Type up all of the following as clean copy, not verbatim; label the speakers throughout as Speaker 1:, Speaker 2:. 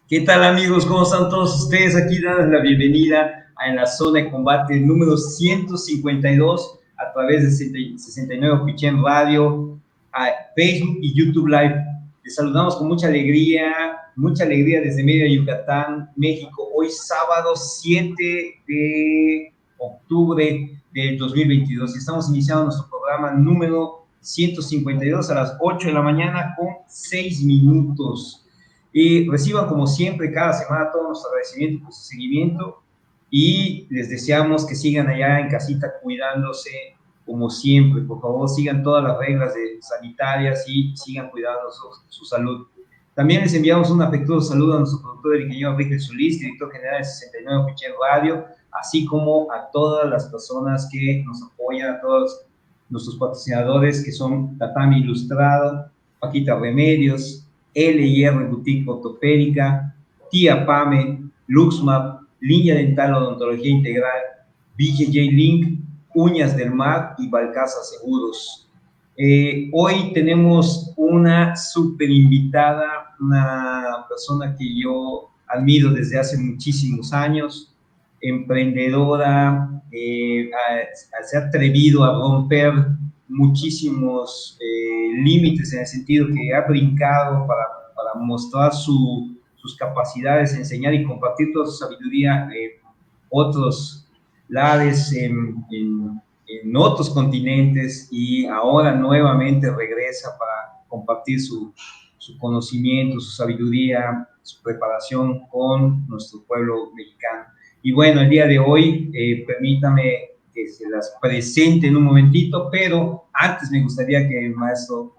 Speaker 1: ¿Qué tal amigos? ¿Cómo están todos ustedes? Aquí dando la bienvenida a la zona de combate número 152 a través de 69 Pichén Radio, a Facebook y YouTube Live. Les saludamos con mucha alegría desde Mérida, Yucatán, México. Hoy sábado 7 de octubre del 2022 y estamos iniciando nuestro programa número 152 a las 8 de la mañana con 6 minutos. Y reciban como siempre cada semana todo nuestro agradecimiento por su seguimiento y les deseamos que sigan allá en casita cuidándose como siempre. Por favor, sigan todas las reglas sanitarias y sigan cuidando su salud. También les enviamos un afectuoso saludo a nuestro productor, el ingeniero Enrique Solís, director general de 69 Pichén Radio, así como a todas las personas que nos apoyan, a todos nuestros patrocinadores que son Tatami Ilustrado, Paquita Remedios, LIR Boutique Ortopédica, Tía Pame, Luxmap, Línea Dental Odontología Integral, BJJ Link, Uñas del Mar y Balcasa Seguros. Hoy tenemos una súper invitada, una persona que yo admiro desde hace muchísimos años, emprendedora, se ha atrevido a romper muchísimos límites en el sentido que ha brincado para mostrar sus capacidades, enseñar y compartir toda su sabiduría otros lares en otros continentes y ahora nuevamente regresa para compartir su conocimiento, su sabiduría, su preparación con nuestro pueblo mexicano. Y bueno, el día de hoy, permítame que se las presente en un momentito, pero antes me gustaría que el maestro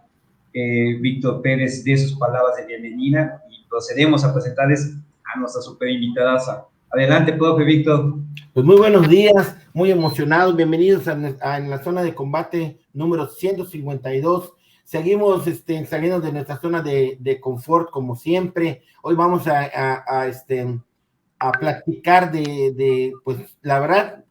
Speaker 1: Víctor Pérez dé sus palabras de bienvenida y procedemos a presentarles a nuestra super invitada. Adelante, profe Víctor.
Speaker 2: Pues muy buenos días, muy emocionados, bienvenidos en la zona de combate número 152. Seguimos saliendo de nuestra zona de confort como siempre. Hoy vamos a platicar pues la verdad,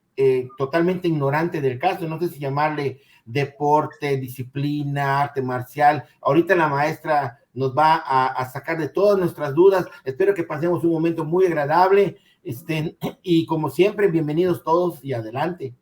Speaker 2: totalmente ignorante del caso, no sé si llamarle deporte, disciplina, arte marcial. Ahorita la maestra nos va a sacar de todas nuestras dudas. Espero que pasemos un momento muy agradable. Y como siempre, bienvenidos todos y adelante.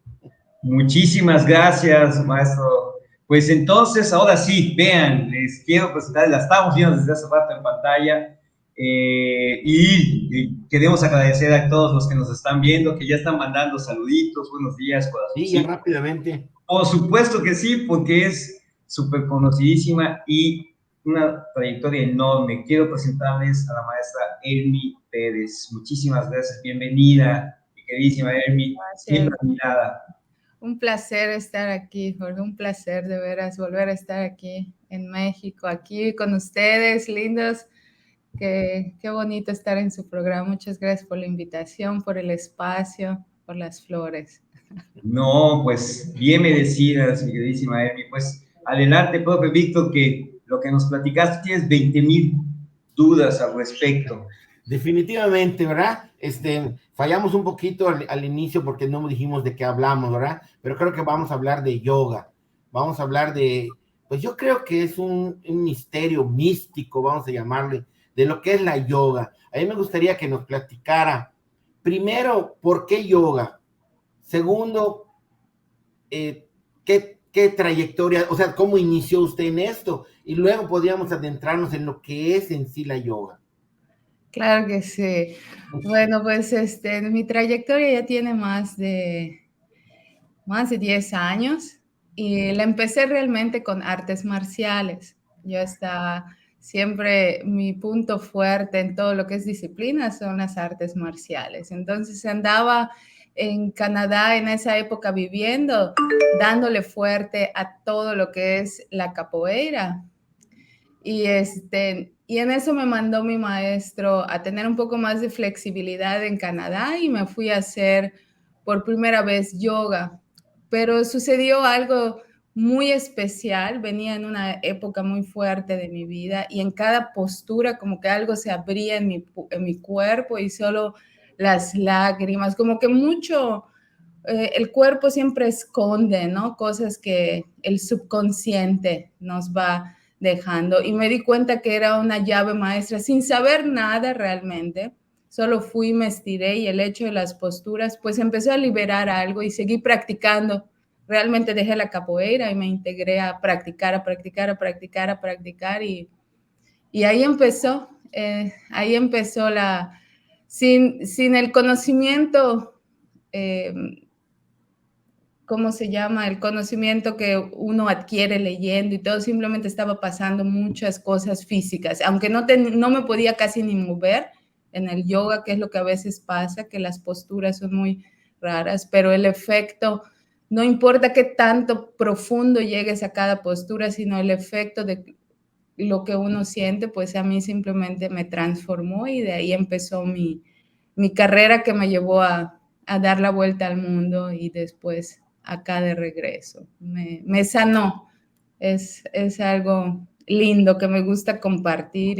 Speaker 1: Muchísimas gracias, maestro. Pues entonces, ahora sí, vean, les quiero presentar, la estamos viendo desde hace rato en pantalla, y queremos agradecer a todos los que nos están viendo, que ya están mandando saluditos, buenos días, corazoncitos.
Speaker 2: Sí, ya rápidamente.
Speaker 1: Por supuesto que sí, porque es súper conocidísima y una trayectoria enorme. Quiero presentarles a la maestra Elmi Pérez. Muchísimas gracias, bienvenida, mi queridísima Elmi, siempre admirada.
Speaker 3: Un placer estar aquí, Jorge, un placer de veras volver a estar aquí en México, aquí con ustedes, lindos. Qué bonito estar en su programa. Muchas gracias por la invitación, por el espacio, por las flores.
Speaker 1: No, pues bien merecidas, mi queridísima Elmi. Pues adelante, profe Víctor, que lo que nos platicaste tienes 20,000 dudas al respecto.
Speaker 2: Definitivamente, ¿verdad? Fallamos un poquito al inicio porque no dijimos de qué hablamos, ¿verdad? Pero creo que vamos a hablar de yoga. Vamos a hablar pues yo creo que es un misterio místico, vamos a llamarle, de lo que es la yoga. A mí me gustaría que nos platicara, primero, ¿por qué yoga? Segundo, ¿qué trayectoria, o sea, cómo inició usted en esto? Y luego podríamos adentrarnos en lo que es en sí la yoga.
Speaker 3: Claro que sí. Bueno, pues mi trayectoria ya tiene más de 10 años y la empecé realmente con artes marciales. Yo estaba siempre, mi punto fuerte en todo lo que es disciplina son las artes marciales. Entonces andaba en Canadá en esa época viviendo, dándole fuerte a todo lo que es la capoeira. Y en eso me mandó mi maestro a tener un poco más de flexibilidad en Canadá y me fui a hacer por primera vez yoga. Pero sucedió algo muy especial, venía en una época muy fuerte de mi vida y en cada postura como que algo se abría en mi cuerpo y solo las lágrimas, como que mucho, el cuerpo siempre esconde, ¿no? Cosas que el subconsciente nos va dejando. Y me di cuenta que era una llave maestra sin saber nada realmente. Solo fui, me estiré y el hecho de las posturas, pues empezó a liberar algo y seguí practicando. Realmente dejé la capoeira y me integré a practicar, a practicar, a practicar, a practicar y ahí empezó sin el conocimiento, ¿cómo se llama? El conocimiento que uno adquiere leyendo y todo, simplemente estaba pasando muchas cosas físicas, aunque no me podía casi ni mover en el yoga, que es lo que a veces pasa, que las posturas son muy raras, pero el efecto, no importa qué tanto profundo llegues a cada postura, sino el efecto de lo que uno siente, pues a mí simplemente me transformó y de ahí empezó mi carrera que me llevó a dar la vuelta al mundo y después acá de regreso. Me sanó. Es algo lindo que me gusta compartir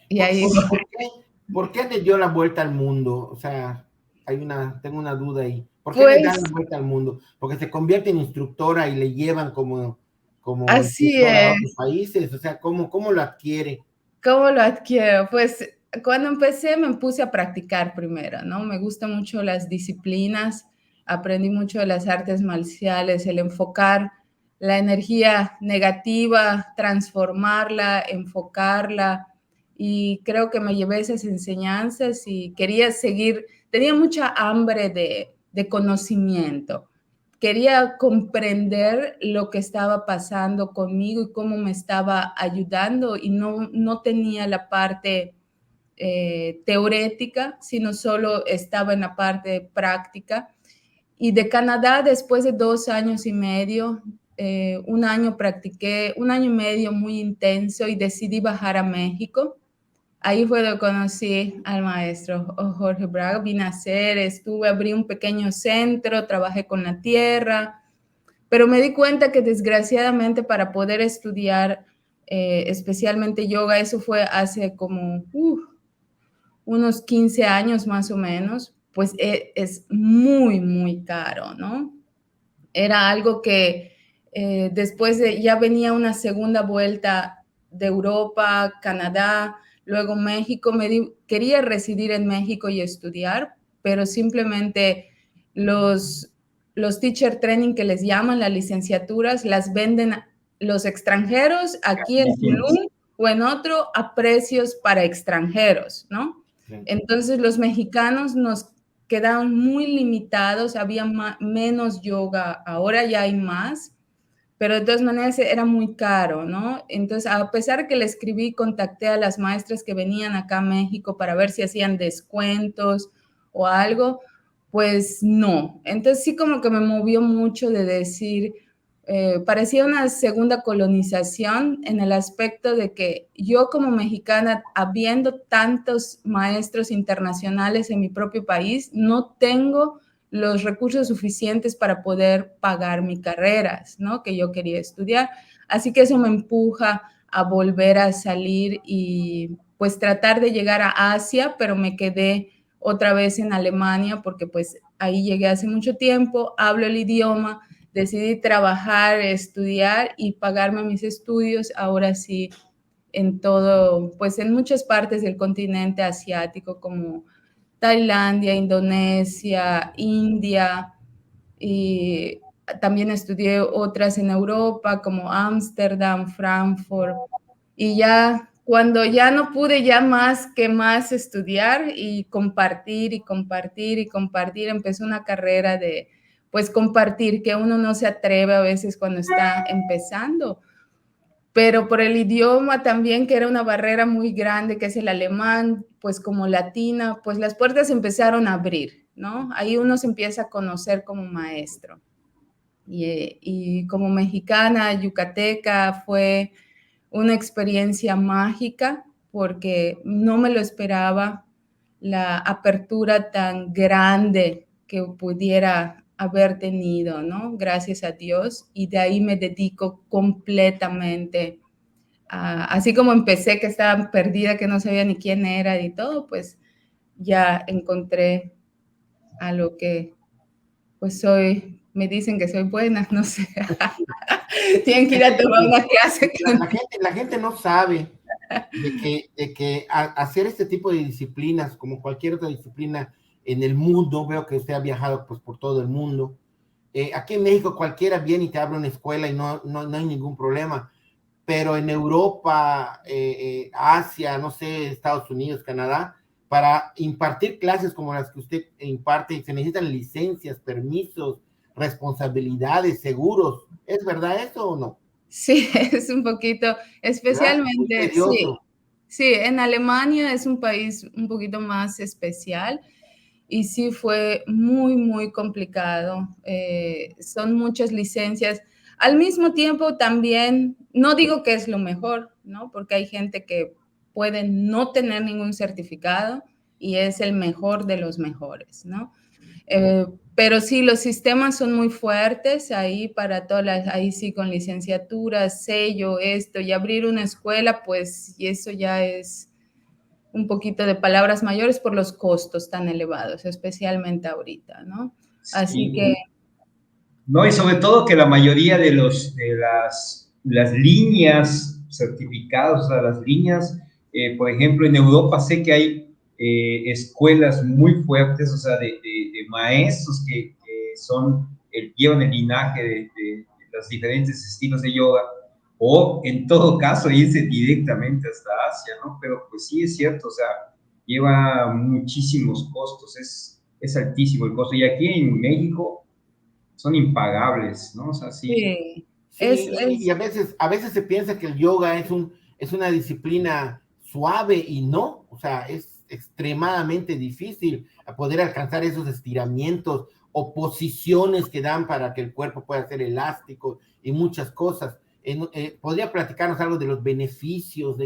Speaker 3: y ahí...
Speaker 2: ¿Por qué le dio la vuelta al mundo? O sea, tengo una duda ahí. ¿Por qué le dan
Speaker 3: Pues
Speaker 2: la vuelta al mundo? Porque se convierte en instructora y le llevan como
Speaker 3: así
Speaker 2: instructora a
Speaker 3: es.
Speaker 2: otros países. O sea, ¿cómo lo adquiere?
Speaker 3: ¿Cómo lo adquiero? Pues cuando empecé me puse a practicar primero, ¿no? Me gustan mucho las disciplinas, aprendí mucho de las artes marciales, el enfocar la energía negativa, transformarla, enfocarla, y creo que me llevé esas enseñanzas y quería seguir, tenía mucha hambre de conocimiento. Quería comprender lo que estaba pasando conmigo y cómo me estaba ayudando y no tenía la parte teórica, sino solo estaba en la parte práctica. Y de Canadá, después de 2 años y medio, un año practiqué, 1 año y medio muy intenso y decidí bajar a México. Ahí fue donde conocí al maestro Jorge Braga, vine a hacer, abrí un pequeño centro, trabajé con la tierra, pero me di cuenta que desgraciadamente para poder estudiar especialmente yoga, eso fue hace como unos 15 años más o menos, pues es muy, muy caro, ¿no? Era algo que después ya venía una segunda vuelta de Europa, Canadá, luego México. Quería residir en México y estudiar, pero simplemente los teacher training que les llaman, las licenciaturas, las venden los extranjeros aquí en Tulum o en otro a precios para extranjeros, ¿no? Sí. Entonces los mexicanos nos quedaron muy limitados, había menos yoga, ahora ya hay más, pero de todas maneras era muy caro, ¿no? Entonces, a pesar de que le escribí, contacté a las maestras que venían acá a México para ver si hacían descuentos o algo, pues no. Entonces sí como que me movió mucho de decir, parecía una segunda colonización en el aspecto de que yo como mexicana, habiendo tantos maestros internacionales en mi propio país, no tengo los recursos suficientes para poder pagar mis carreras, ¿no? Que yo quería estudiar. Así que eso me empuja a volver a salir y pues tratar de llegar a Asia, pero me quedé otra vez en Alemania porque pues ahí llegué hace mucho tiempo, hablo el idioma, decidí trabajar, estudiar y pagarme mis estudios, ahora sí, en todo, pues en muchas partes del continente asiático como Tailandia, Indonesia, India, y también estudié otras en Europa como Ámsterdam, Frankfurt, y ya cuando ya no pude ya más estudiar y compartir y compartir y compartir, empezó una carrera de pues compartir, que uno no se atreve a veces cuando está empezando, pero por el idioma también, que era una barrera muy grande, que es el alemán, pues como latina, pues las puertas empezaron a abrir, ¿no? Ahí uno se empieza a conocer como maestro. Y como mexicana, yucateca, fue una experiencia mágica porque no me lo esperaba, la apertura tan grande que pudiera haber tenido, ¿no? Gracias a Dios. Y de ahí me dedico completamente así como empecé, que estaba perdida, que no sabía ni quién era y todo, pues ya encontré a lo que pues soy me dicen que soy buena, no sé. Tienen que ir a tomar una clase.
Speaker 2: La gente no sabe de que hacer este tipo de disciplinas, como cualquier otra disciplina en el mundo, veo que usted ha viajado pues por todo el mundo. Aquí en México cualquiera viene y te abre una escuela y no hay ningún problema, pero en Europa, Asia, no sé, Estados Unidos, Canadá, para impartir clases como las que usted imparte, se necesitan licencias, permisos, responsabilidades, seguros. ¿Es verdad eso o no?
Speaker 3: Sí, es un poquito,
Speaker 2: Muy
Speaker 3: especialmente, sí,
Speaker 2: tedioso.
Speaker 3: sí, en Alemania es un país un poquito más especial y sí fue muy, muy complicado. Son muchas licencias. Al mismo tiempo también, no digo que es lo mejor, ¿no? Porque hay gente que puede no tener ningún certificado y es el mejor de los mejores, ¿no? Pero sí, los sistemas son muy fuertes ahí para todas las, ahí sí con licenciatura, sello, esto, y abrir una escuela, pues, y eso ya es un poquito de palabras mayores por los costos tan elevados, especialmente ahorita, ¿no? Así
Speaker 1: Sí.
Speaker 3: que...
Speaker 1: No, y sobre todo que la mayoría de las líneas certificadas, o sea, las líneas, por ejemplo, en Europa sé que hay escuelas muy fuertes, o sea, de maestros que son, llevan el linaje de los diferentes estilos de yoga, o en todo caso irse directamente hasta Asia, ¿no? Pero pues sí es cierto, o sea, lleva muchísimos costos, es altísimo el costo. Y aquí en México son impagables, ¿no? O sea, sí.
Speaker 3: Sí,
Speaker 2: Sí, y a veces se piensa que el yoga es una disciplina suave y no, o sea, es extremadamente difícil poder alcanzar esos estiramientos o posiciones que dan para que el cuerpo pueda ser elástico y muchas cosas. ¿Podría platicarnos algo de los beneficios?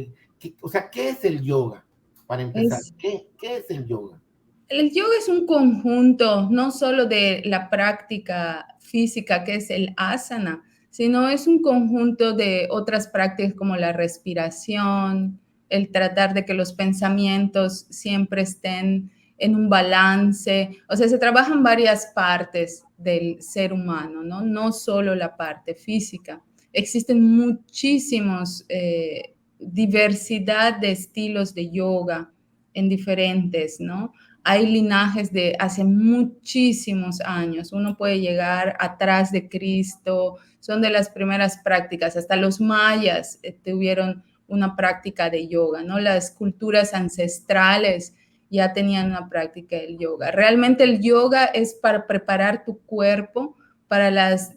Speaker 2: O sea, ¿qué es el yoga? Para empezar,
Speaker 3: es,
Speaker 2: ¿qué es el yoga?
Speaker 3: el yoga es un conjunto, no solo de la práctica física, que es el asana, sino es un conjunto de otras prácticas como la respiración, el tratar de que los pensamientos siempre estén en un balance. O sea, se trabajan varias partes del ser humano, ¿no? No solo la parte física. Existen muchísimos, diversidad de estilos de yoga en diferentes, ¿no? Hay linajes de hace muchísimos años. Uno puede llegar atrás de Cristo, son de las primeras prácticas. Hasta los mayas tuvieron una práctica de yoga, ¿no? Las culturas ancestrales ya tenían una práctica del yoga. Realmente el yoga es para preparar tu cuerpo para las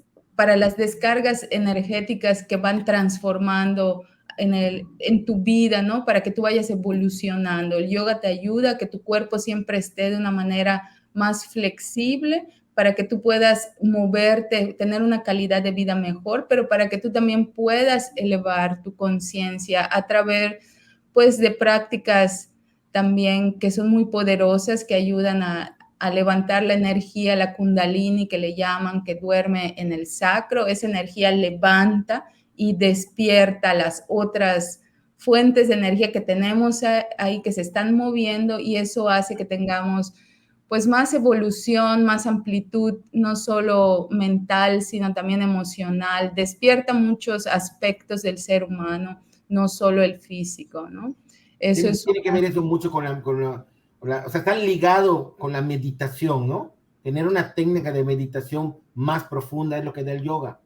Speaker 3: descargas energéticas que van transformando en tu vida, ¿no? Para que tú vayas evolucionando. El yoga te ayuda a que tu cuerpo siempre esté de una manera más flexible, para que tú puedas moverte, tener una calidad de vida mejor, pero para que tú también puedas elevar tu conciencia a través, pues, de prácticas también que son muy poderosas, que ayudan a levantar la energía, la kundalini que le llaman, que duerme en el sacro. Esa energía levanta y despierta las otras fuentes de energía que tenemos ahí que se están moviendo, y eso hace que tengamos pues más evolución, más amplitud, no solo mental, sino también emocional. Despierta muchos aspectos del ser humano, no solo el físico, ¿no? Eso es
Speaker 2: Tiene que ver eso mucho o sea, está ligado con la meditación, ¿no? Tener una técnica de meditación más profunda es lo que da el yoga.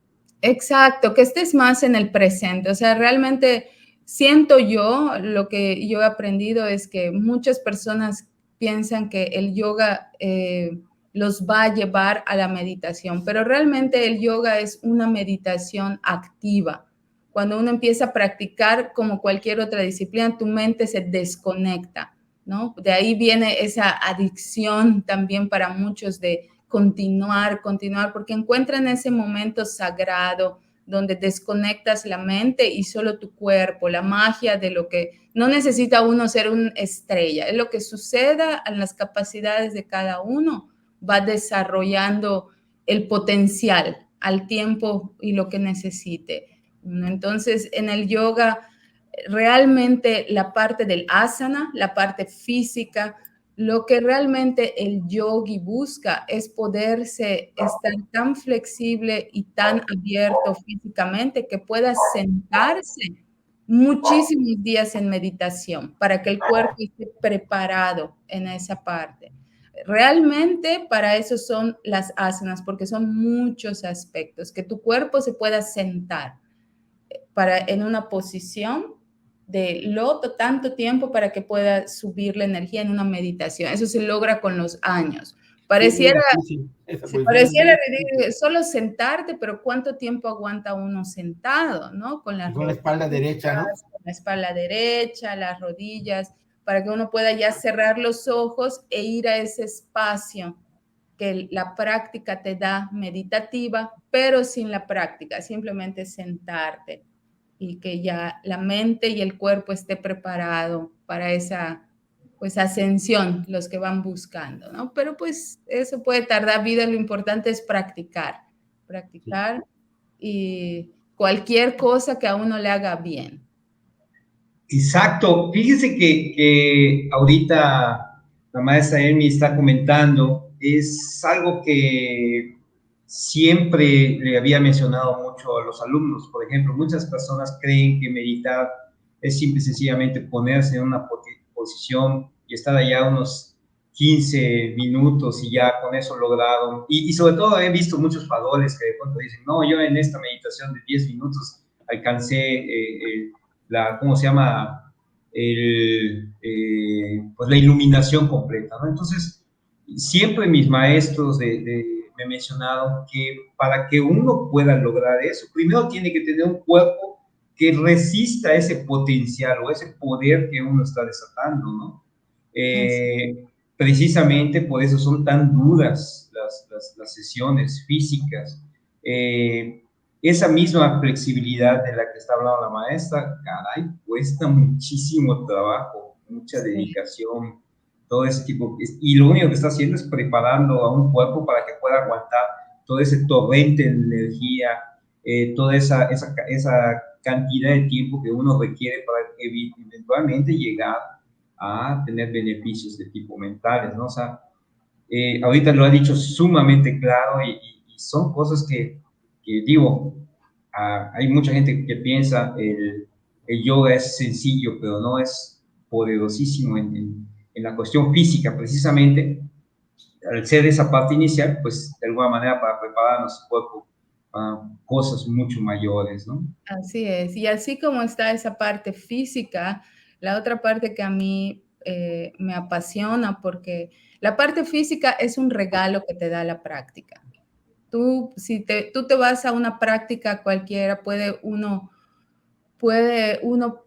Speaker 3: exacto, que estés más en el presente. O sea, realmente siento yo, lo que yo he aprendido es que muchas personas piensan que el yoga los va a llevar a la meditación, pero realmente el yoga es una meditación activa. Cuando uno empieza a practicar como cualquier otra disciplina, tu mente se desconecta, ¿no? De ahí viene esa adicción también para muchos de continuar, porque encuentran ese momento sagrado donde desconectas la mente y solo tu cuerpo, la magia de lo que no necesita uno ser una estrella, es lo que suceda en las capacidades de cada uno, va desarrollando el potencial al tiempo y lo que necesite. Entonces, en el yoga, realmente la parte del asana, la parte física, Lo que realmente el yogi busca es poderse estar tan flexible y tan abierto físicamente que pueda sentarse muchísimos días en meditación para que el cuerpo esté preparado en esa parte. Realmente para eso son las asanas, porque son muchos aspectos, que tu cuerpo se pueda sentar en una posición de loto tanto tiempo para que pueda subir la energía en una meditación. Eso se logra con los años. Pareciera,
Speaker 2: Sí, esa
Speaker 3: se
Speaker 2: posición es
Speaker 3: pareciera
Speaker 2: muy
Speaker 3: ridículo, solo sentarte, pero ¿cuánto tiempo aguanta uno sentado, no? Con las
Speaker 2: con la espalda derecha, ¿no?
Speaker 3: rodillas, con la espalda derecha, las rodillas, para que uno pueda ya cerrar los ojos e ir a ese espacio que la práctica te da meditativa, pero sin la práctica, simplemente sentarte y que ya la mente y el cuerpo esté preparado para esa pues ascensión, los que van buscando, ¿no? Pero pues eso puede tardar vida, lo importante es practicar y cualquier cosa que a uno le haga bien.
Speaker 1: Exacto. Fíjese que ahorita la maestra Emi está comentando, es algo que siempre le había mencionado mucho a los alumnos. Por ejemplo, muchas personas creen que meditar es simple y sencillamente ponerse en una posición y estar allá unos 15 minutos y ya con eso logrado. Y sobre todo he visto muchos padores que de pronto dicen, no, yo en esta meditación de 10 minutos alcancé ¿cómo se llama? Pues la iluminación completa, ¿no? Entonces, siempre mis maestros me mencionaron que para que uno pueda lograr eso, primero tiene que tener un cuerpo que resista ese potencial o ese poder que uno está desatando, ¿no? Precisamente por eso son tan duras las sesiones físicas. Esa misma flexibilidad de la que está hablando la maestra, caray, cuesta muchísimo trabajo, mucha dedicación, todo ese tipo. Y lo único que está haciendo es preparando a un cuerpo para que pueda aguantar todo ese torrente de energía, toda esa cantidad de tiempo que uno requiere para eventualmente llegar a tener beneficios de tipo mentales, ¿no? O sea, ahorita lo ha dicho sumamente claro y son cosas que digo, hay mucha gente que piensa el yoga es sencillo, pero no, es poderosísimo en la cuestión física, precisamente, al ser esa parte inicial, pues de alguna manera para preparar a nuestro cuerpo para cosas mucho mayores, ¿no?
Speaker 3: Así es, y así como está esa parte física, la otra parte que a mí me apasiona, porque la parte física es un regalo que te da la práctica. Si tú te vas a una práctica cualquiera, puede uno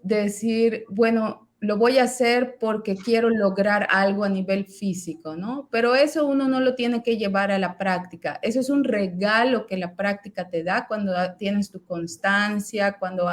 Speaker 3: decir, bueno, lo voy a hacer porque quiero lograr algo a nivel físico, ¿no? Pero eso uno no lo tiene que llevar a la práctica. Eso es un regalo que la práctica te da cuando tienes tu constancia, cuando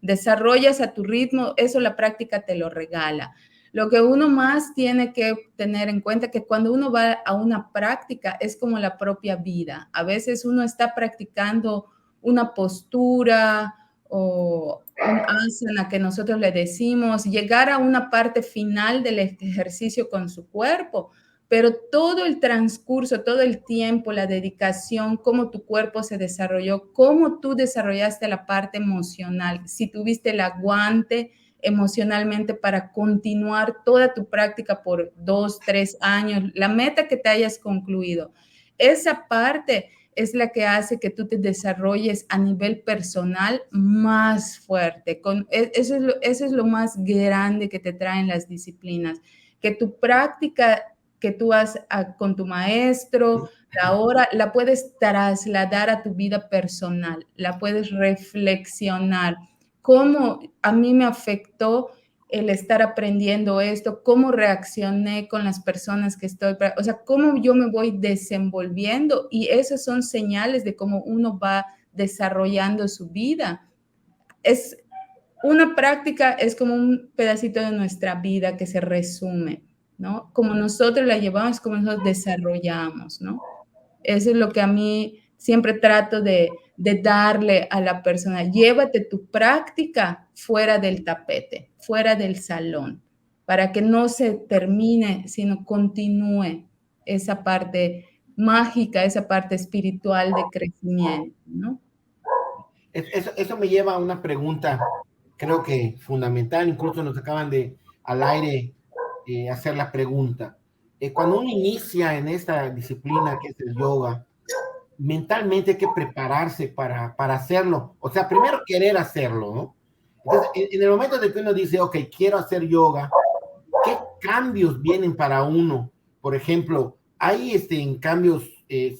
Speaker 3: desarrollas a tu ritmo, eso la práctica te lo regala. Lo que uno más tiene que tener en cuenta es que cuando uno va a una práctica es como la propia vida. A veces uno está practicando una postura o un asana que nosotros le decimos, llegar a una parte final del ejercicio con su cuerpo, pero todo el transcurso, todo el tiempo, la dedicación, cómo tu cuerpo se desarrolló, cómo tú desarrollaste la parte emocional, si tuviste el aguante emocionalmente para continuar toda tu práctica por 2, 3 años, la meta que te hayas concluido. Esa parte es la que hace que tú te desarrolles a nivel personal más fuerte. Eso es lo más grande que te traen las disciplinas, que tu práctica que tú haces con tu maestro, ahora la puedes trasladar a tu vida personal, la puedes reflexionar. ¿Cómo a mí me afectó el estar aprendiendo esto? ¿Cómo reaccioné con las personas que estoy? O sea, ¿cómo yo me voy desenvolviendo? Y esas son señales de cómo uno va desarrollando su vida. Una práctica es como un pedacito de nuestra vida que se resume, ¿no? Como nosotros la llevamos, como nosotros desarrollamos, ¿no? Eso es lo que a mí siempre trato de darle a la persona. Llévate tu práctica fuera del tapete, fuera del salón, para que no se termine, sino continúe esa parte mágica, esa parte espiritual de crecimiento, ¿no?
Speaker 2: Eso me lleva a una pregunta, creo que fundamental, incluso nos acaban de al aire hacer la pregunta. Cuando uno inicia en esta disciplina que es el yoga, mentalmente hay que prepararse para hacerlo. O sea, primero querer hacerlo, ¿no? Entonces, en el momento de que uno dice, ok, quiero hacer yoga, ¿qué cambios vienen para uno? Por ejemplo, ¿hay cambios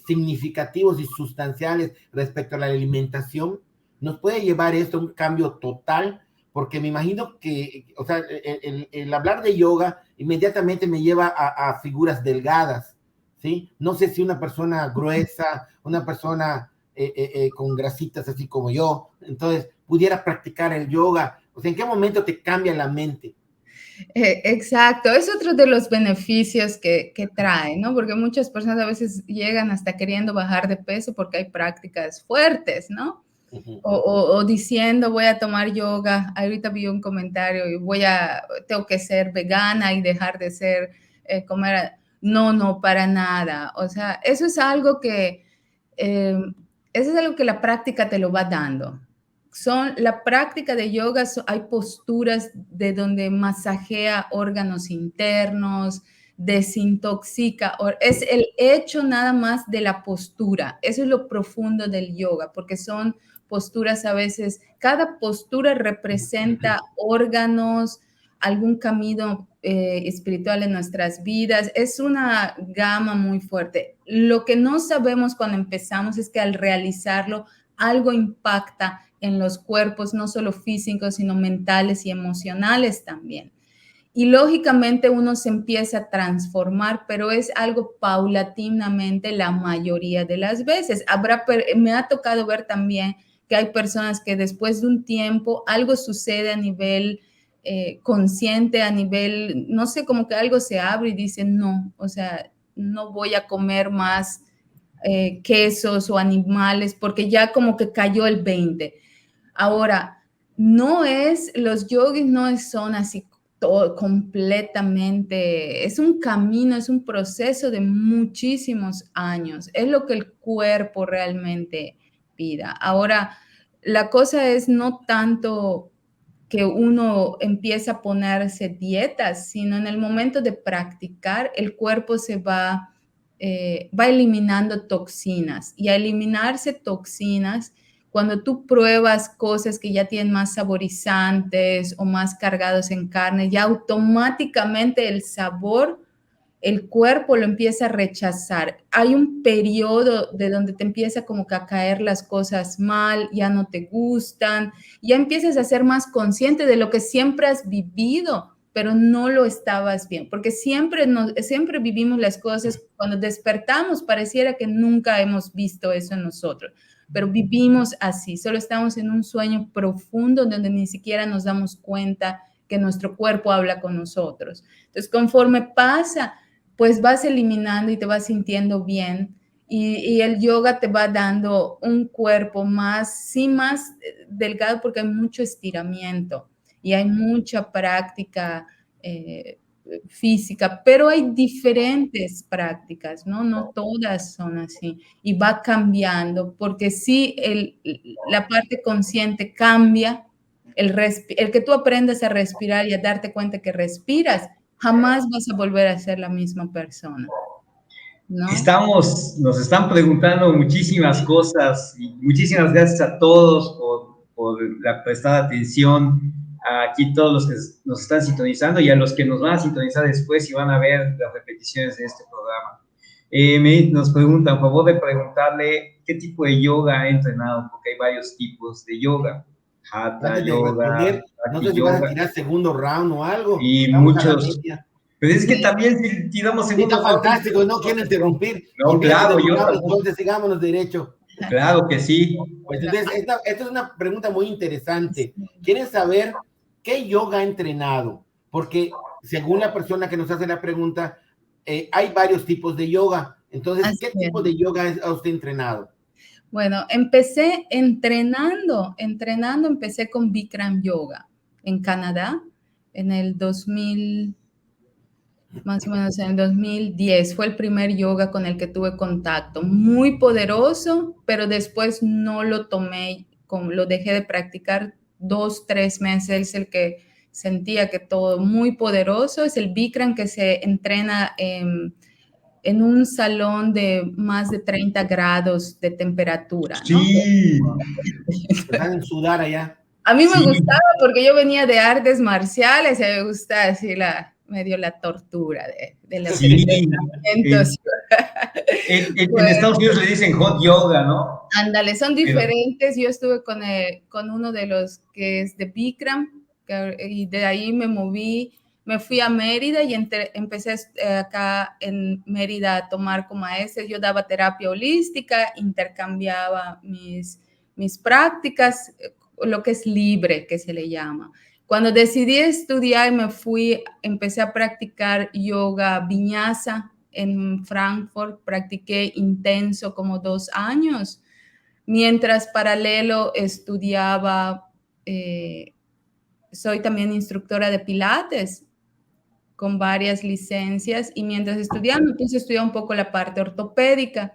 Speaker 2: significativos y sustanciales respecto a la alimentación? ¿Nos puede llevar esto a un cambio total? Porque me imagino que, o sea, el hablar de yoga inmediatamente me lleva a figuras delgadas, ¿sí? No sé si una persona gruesa, una persona con grasitas así como yo, entonces pudiera practicar el yoga. O sea, ¿en qué momento te cambia la mente?
Speaker 3: Exacto, es otro de los beneficios que trae, ¿no? Porque muchas personas a veces llegan hasta queriendo bajar de peso porque hay prácticas fuertes, ¿no?
Speaker 2: Uh-huh.
Speaker 3: O diciendo voy a tomar yoga, ahorita vi un comentario y tengo que ser vegana y dejar de ser, comer, no, para nada. O sea, eso es algo que la práctica te lo va dando. La práctica de yoga, hay posturas de donde masajea órganos internos, desintoxica, es el hecho nada más de la postura. Eso es lo profundo del yoga, porque son posturas a veces, cada postura representa órganos, algún camino espiritual en nuestras vidas. Es una gama muy fuerte. Lo que no sabemos cuando empezamos es que al realizarlo, algo impacta en los cuerpos, no solo físicos, sino mentales y emocionales también. Y lógicamente uno se empieza a transformar, pero es algo paulatinamente la mayoría de las veces. Me ha tocado ver también que hay personas que después de un tiempo algo sucede a nivel consciente, a nivel, no sé, como que algo se abre y dicen, no, o sea, no voy a comer más quesos o animales porque ya como que cayó el 20. Ahora, los yogis no son así todo, completamente, es un camino, es un proceso de muchísimos años, es lo que el cuerpo realmente pida. Ahora, la cosa es no tanto que uno empieza a ponerse dietas, sino en el momento de practicar, el cuerpo va eliminando toxinas y a eliminarse toxinas, cuando tú pruebas cosas que ya tienen más saborizantes o más cargados en carne, ya automáticamente el sabor, el cuerpo lo empieza a rechazar. Hay un periodo de donde te empieza como que a caer las cosas mal, ya no te gustan, ya empiezas a ser más consciente de lo que siempre has vivido, pero no lo estabas bien, porque siempre vivimos las cosas, cuando despertamos pareciera que nunca hemos visto eso en nosotros, pero vivimos así, solo estamos en un sueño profundo donde ni siquiera nos damos cuenta que nuestro cuerpo habla con nosotros. Entonces, conforme pasa, pues vas eliminando y te vas sintiendo bien y el yoga te va dando un cuerpo más delgado porque hay mucho estiramiento y hay mucha práctica física, pero hay diferentes prácticas, ¿no? No todas son así y va cambiando porque sí, la parte consciente cambia, el que tú aprendas a respirar y a darte cuenta que respiras, jamás vas a volver a ser la misma persona, ¿no?
Speaker 1: Nos están preguntando muchísimas cosas y muchísimas gracias a todos por la prestada atención. Aquí todos los que nos están sintonizando y a los que nos van a sintonizar después y van a ver las repeticiones de este programa. Nos preguntan, a favor de preguntarle qué tipo de yoga ha entrenado, porque hay varios tipos de yoga. Hatha
Speaker 2: Antes de
Speaker 1: yoga,
Speaker 2: responder, no sé
Speaker 1: Bhakti
Speaker 2: si vas a
Speaker 1: yoga
Speaker 2: tirar segundo round o algo.
Speaker 1: y
Speaker 2: Estamos a la
Speaker 1: muchos.
Speaker 2: media.
Speaker 1: Pero es que también si tiramos
Speaker 2: Sí, está
Speaker 1: segundo round.
Speaker 2: fantástico, no quiero interrumpir. Y
Speaker 1: No,
Speaker 2: viene
Speaker 1: claro,
Speaker 2: de
Speaker 1: yo
Speaker 2: round,
Speaker 1: tampoco.
Speaker 2: entonces sigámonos derecho.
Speaker 1: Claro que sí.
Speaker 2: Pues entonces, esta es una pregunta muy interesante. ¿Quieren saber qué yoga ha entrenado? Porque según la persona que nos hace la pregunta, hay varios tipos de yoga. Entonces, ¿qué tipo de yoga ha usted entrenado?
Speaker 3: Bueno, empecé empecé con Bikram Yoga en Canadá en el 2000, más o menos en el 2010. Fue el primer yoga con el que tuve contacto. Muy poderoso, pero después no lo tomé, lo dejé de practicar 2, 3 meses. Es el que sentía que todo muy poderoso. Es el Bikram que se entrena en un salón de más de 30 grados de temperatura, ¿no?
Speaker 1: Sí,
Speaker 2: Están en sudar allá.
Speaker 3: A mí me
Speaker 1: sí,
Speaker 3: gustaba porque yo venía de artes marciales y me gusta así medio la tortura de los
Speaker 1: sí.
Speaker 3: entrenamientos.
Speaker 1: En
Speaker 3: Pues,
Speaker 1: Estados Unidos le dicen hot yoga, ¿no?
Speaker 3: ándale, son
Speaker 1: Pero,
Speaker 3: diferentes. Yo estuve con uno de los que es de Bikram y de ahí me moví, me fui a Mérida y empecé acá en Mérida a tomar como maestros. Yo daba terapia holística, intercambiaba mis prácticas, lo que es libre, que se le llama. Cuando decidí estudiar, empecé a practicar yoga vinyasa en Frankfurt, practiqué intenso como 2 años. Mientras paralelo estudiaba, soy también instructora de Pilates con varias licencias y mientras estudiaba me puse a estudiar un poco la parte ortopédica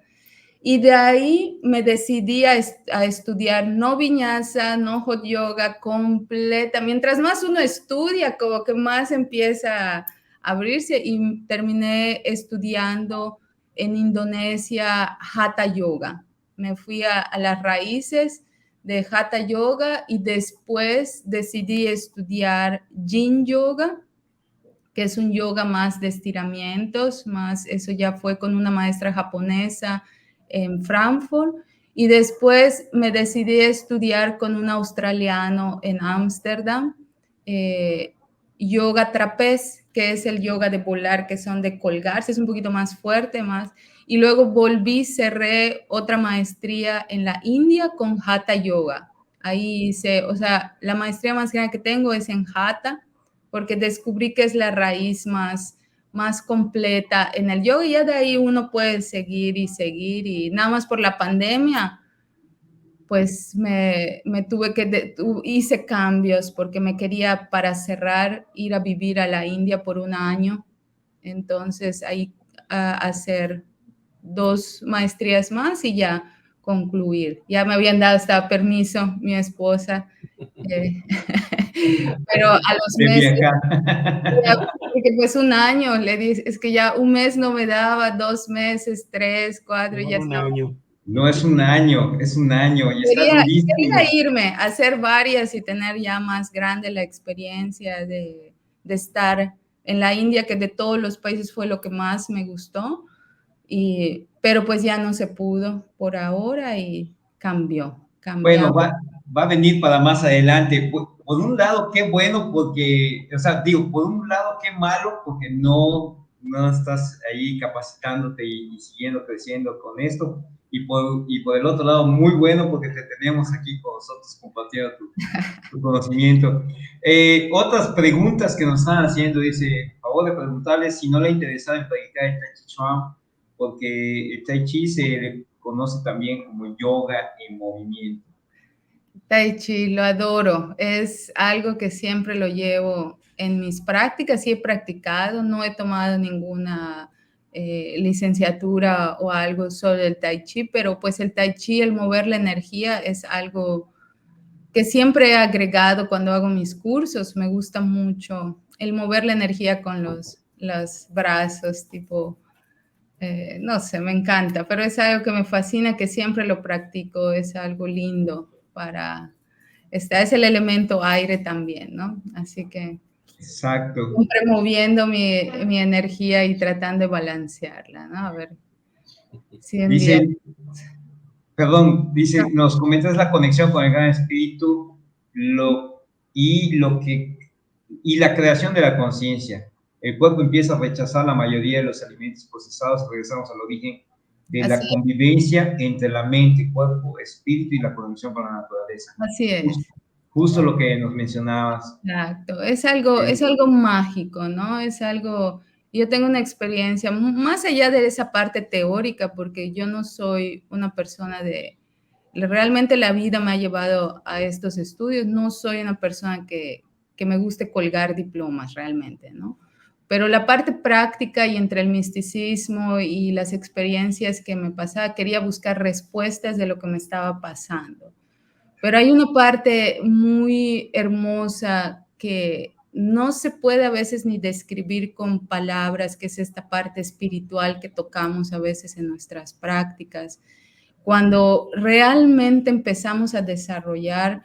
Speaker 3: y de ahí me decidí a estudiar no vinyasa, no hot yoga completa. Mientras más uno estudia, como que más empieza a abrirse y terminé estudiando en Indonesia Hatha Yoga. Me fui a las raíces de Hatha Yoga y después decidí estudiar Yin Yoga, que es un yoga más de estiramientos, más eso ya fue con una maestra japonesa en Frankfurt. Y después me decidí a estudiar con un australiano en Ámsterdam, yoga trapez, que es el yoga de volar, que son de colgarse, es un poquito más fuerte, más. Y luego cerré otra maestría en la India con Hatha Yoga. Ahí hice, o sea, la maestría más grande que tengo es en Hatha, porque descubrí que es la raíz más completa en el yoga y ya de ahí uno puede seguir y nada más por la pandemia, pues me tuve hice cambios porque me quería para cerrar ir a vivir a la India por un año, entonces ahí hacer 2 maestrías más y ya concluir. Ya me habían dado hasta permiso mi esposa, pero a los
Speaker 1: de
Speaker 3: meses
Speaker 1: viajar.
Speaker 3: porque pues un año, le dije, es que ya un mes no me daba, 2 meses, 3, 4,
Speaker 2: Mejor
Speaker 3: ya
Speaker 2: un
Speaker 3: estaba.
Speaker 2: año.
Speaker 1: No es un año, es un año y está
Speaker 3: Quería
Speaker 1: durísimo.
Speaker 3: irme a hacer varias y tener ya más grande la experiencia de estar en la India, que de todos los países fue lo que más me gustó, pero pues ya no se pudo por ahora y
Speaker 1: Bueno,
Speaker 3: cambiamos.
Speaker 1: va a venir para más adelante. Por un lado, qué bueno, porque, o sea, digo, por un lado, qué malo, porque no estás ahí capacitándote y siguiendo creciendo con esto. Y por el otro lado, muy bueno, porque te tenemos aquí con nosotros compartiendo tu conocimiento. Otras preguntas que nos están haciendo, dice, favor de preguntarles si no le interesa en practicar el Tai Chi Chuan, porque el Tai Chi se le conoce también como yoga en movimiento.
Speaker 3: Tai Chi, lo adoro. Es algo que siempre lo llevo en mis prácticas. Sí he practicado, no he tomado ninguna licenciatura o algo sobre el Tai Chi, pero pues el Tai Chi, el mover la energía es algo que siempre he agregado cuando hago mis cursos. Me gusta mucho el mover la energía con los brazos, tipo, no sé, me encanta, pero es algo que me fascina, que siempre lo practico, es algo lindo es el elemento aire también, ¿no? Así que
Speaker 1: Exacto.
Speaker 3: siempre moviendo mi energía y tratando de balancearla, ¿no? A ver si un día...
Speaker 1: Dice, perdón, dice, nos comentas la conexión con el gran espíritu y la creación de la conciencia. El cuerpo empieza a rechazar la mayoría de los alimentos procesados, regresamos al origen de la
Speaker 3: Así,
Speaker 1: convivencia entre la mente, cuerpo, espíritu y la conexión con la naturaleza.
Speaker 3: así es.
Speaker 1: Justo lo que nos mencionabas.
Speaker 3: Exacto, es algo mágico, ¿no? Es algo, yo tengo una experiencia más allá de esa parte teórica, porque yo no soy una persona realmente la vida me ha llevado a estos estudios, no soy una persona que me guste colgar diplomas realmente, ¿no? Pero la parte práctica y entre el misticismo y las experiencias que me pasaba, quería buscar respuestas de lo que me estaba pasando. Pero hay una parte muy hermosa que no se puede a veces ni describir con palabras, que es esta parte espiritual que tocamos a veces en nuestras prácticas. Cuando realmente empezamos a desarrollar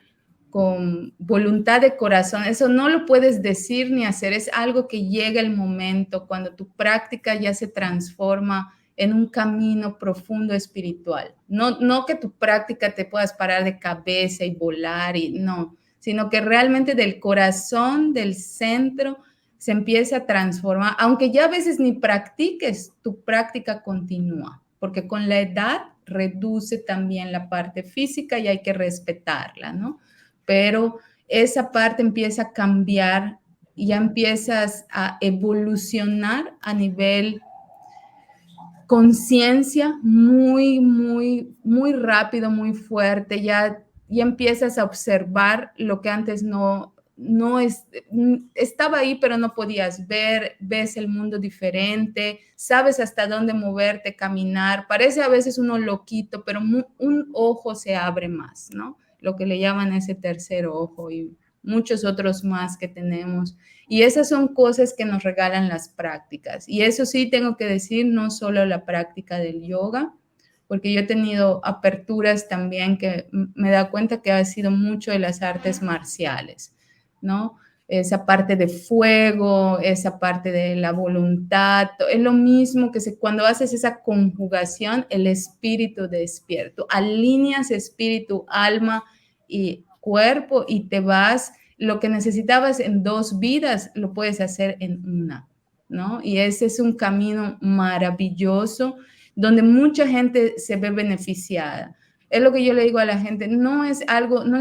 Speaker 3: con voluntad de corazón, eso no lo puedes decir ni hacer, es algo que llega el momento cuando tu práctica ya se transforma en un camino profundo espiritual. No que tu práctica te puedas parar de cabeza y volar, no, sino que realmente del corazón, del centro, se empieza a transformar, aunque ya a veces ni practiques, tu práctica continúa, porque con la edad reduce también la parte física y hay que respetarla, ¿no? Pero esa parte empieza a cambiar y ya empiezas a evolucionar a nivel conciencia muy rápido, muy fuerte. Ya empiezas a observar lo que antes no estaba ahí, pero no podías ver, ves el mundo diferente, sabes hasta dónde moverte, caminar. Parece a veces uno loquito, pero un ojo se abre más, ¿no? Lo que le llaman ese tercer ojo y muchos otros más que tenemos. Y esas son cosas que nos regalan las prácticas. Y eso sí tengo que decir, no solo la práctica del yoga, porque yo he tenido aperturas también que me da cuenta que ha sido mucho de las artes marciales, ¿no? Esa parte de fuego, esa parte de la voluntad, es lo mismo que cuando haces esa conjugación, el espíritu despierto, alineas espíritu, alma y cuerpo y te vas, lo que necesitabas en 2 vidas, lo puedes hacer en una, ¿no? Y ese es un camino maravilloso donde mucha gente se ve beneficiada. Es lo que yo le digo a la gente, no es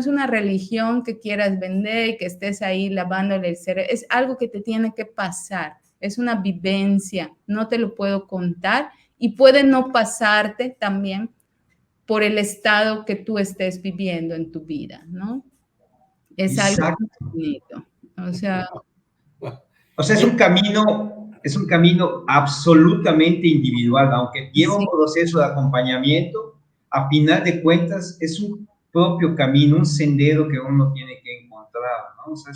Speaker 3: una religión que quieras vender y que estés ahí lavándole el cerebro, es algo que te tiene que pasar, es una vivencia, no te lo puedo contar y puede no pasarte también por el estado que tú estés viviendo en tu vida, ¿no? Es algo bonito, o sea,
Speaker 1: es un camino absolutamente individual, aunque lleva un
Speaker 3: sí,
Speaker 1: proceso de acompañamiento, a final de cuentas es un propio camino, un sendero que uno tiene que encontrar, ¿no? O sea,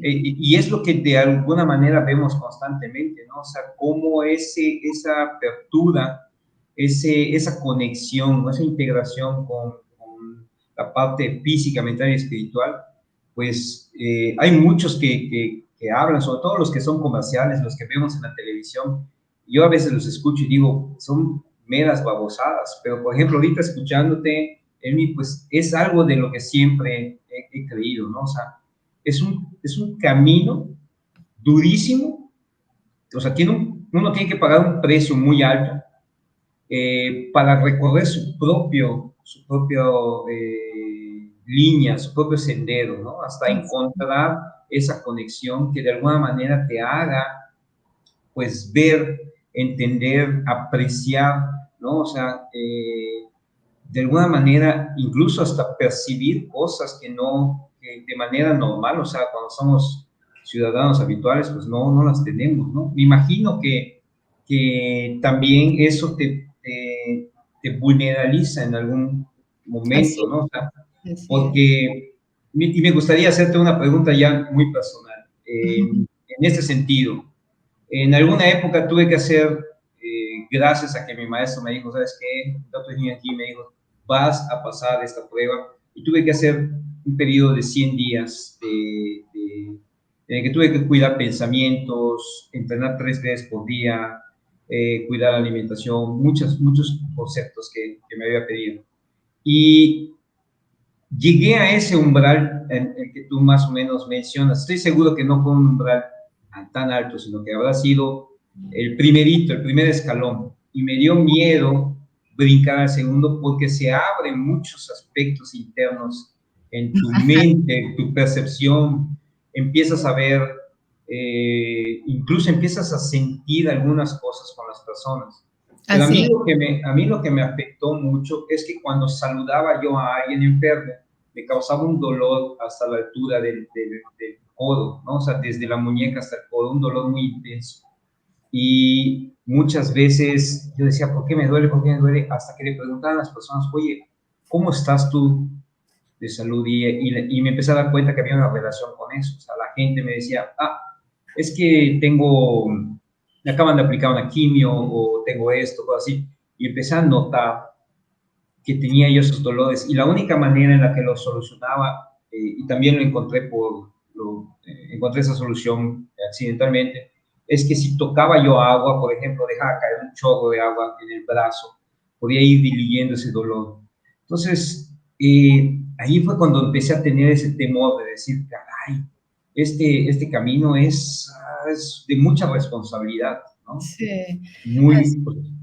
Speaker 1: y es lo que de alguna manera vemos constantemente, ¿no? O sea, cómo esa apertura, esa conexión, esa integración con la parte física, mental y espiritual, pues hay muchos que hablan, sobre todo los que son comerciales, los que vemos en la televisión. Yo a veces los escucho y digo, son meras babosadas, pero por ejemplo, ahorita escuchándote, Elmi, pues es algo de lo que siempre he creído, ¿no? O sea, es un camino durísimo, o sea, uno tiene que pagar un precio muy alto para recorrer su propio línea, su propio sendero, ¿no? Hasta encontrar esa conexión que de alguna manera te haga, pues, ver, entender, apreciar, ¿no? O sea, de alguna manera, incluso hasta percibir cosas que de manera normal, o sea, cuando somos ciudadanos habituales, pues no las tenemos, ¿no? Me imagino que también eso te vulneraliza en algún
Speaker 3: así,
Speaker 1: momento, ¿no? O sea,
Speaker 3: así es.
Speaker 1: porque, y me gustaría hacerte una pregunta ya muy personal, en este sentido. En alguna época tuve que hacer, gracias a que mi maestro me dijo, ¿sabes qué? El doctor aquí me dijo, vas a pasar esta prueba, y tuve que hacer un periodo de 100 días en el que tuve que cuidar pensamientos, entrenar 3 veces por día, cuidar la alimentación, muchos conceptos que me había pedido. Y llegué a ese umbral en el que tú más o menos mencionas. Estoy seguro que no fue un umbral tan alto, sino que habrá sido el primer escalón. Y me dio miedo brincar al segundo porque se abren muchos aspectos internos en tu mente, tu percepción. Empiezas a ver, incluso empiezas a sentir algunas cosas con las personas. Pero
Speaker 3: Así es.
Speaker 1: a mí lo que me afectó mucho es que cuando saludaba yo a alguien enfermo, me causaba un dolor hasta la altura del codo, ¿no? O sea, desde la muñeca hasta el codo, un dolor muy intenso. Y muchas veces yo decía, ¿por qué me duele? ¿Por qué me duele? Hasta que le preguntaban a las personas, oye, ¿cómo estás tú de salud? Y me empecé a dar cuenta que había una relación con eso. O sea, la gente me decía, es que me acaban de aplicar una quimio o tengo esto, cosas así. Y empecé a notar que tenía yo esos dolores. Y la única manera en la que lo solucionaba, y también lo encontré encontré esa solución accidentalmente, es que si tocaba yo agua, por ejemplo, dejaba caer un chorro de agua en el brazo, podía ir diluyendo ese dolor. Entonces, ahí fue cuando empecé a tener ese temor de decir, caray, este camino es de mucha responsabilidad, ¿no?
Speaker 3: Sí.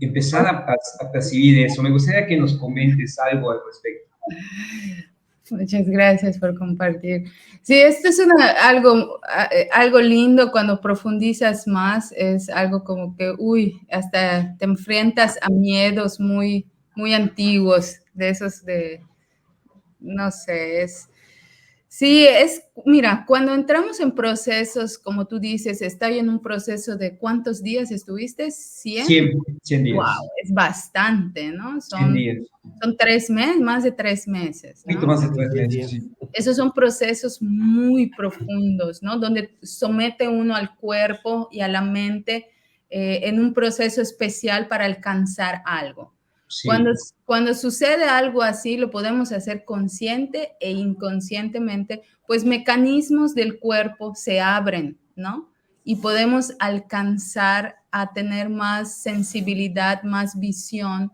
Speaker 1: Empezar a percibir eso. Me gustaría que nos comentes algo al respecto.
Speaker 3: Muchas gracias por compartir. Sí, esto es algo lindo cuando profundizas más, es algo como que, hasta te enfrentas a miedos muy, muy antiguos, de esos no sé, mira, cuando entramos en procesos, como tú dices, estoy en un proceso de ¿cuántos días estuviste? 100.
Speaker 1: 100
Speaker 3: Wow,
Speaker 1: días.
Speaker 3: es bastante, ¿no?
Speaker 1: 100 días.
Speaker 3: Son 3 meses, más de 3 meses,
Speaker 1: Un poquito
Speaker 3: ¿no?
Speaker 1: más de 3 meses, sí.
Speaker 3: Esos son procesos muy profundos, ¿no? Donde somete uno al cuerpo y a la mente en un proceso especial para alcanzar algo.
Speaker 1: Sí.
Speaker 3: Cuando sucede algo así, lo podemos hacer consciente e inconscientemente, pues mecanismos del cuerpo se abren, ¿no? Y podemos alcanzar a tener más sensibilidad, más visión,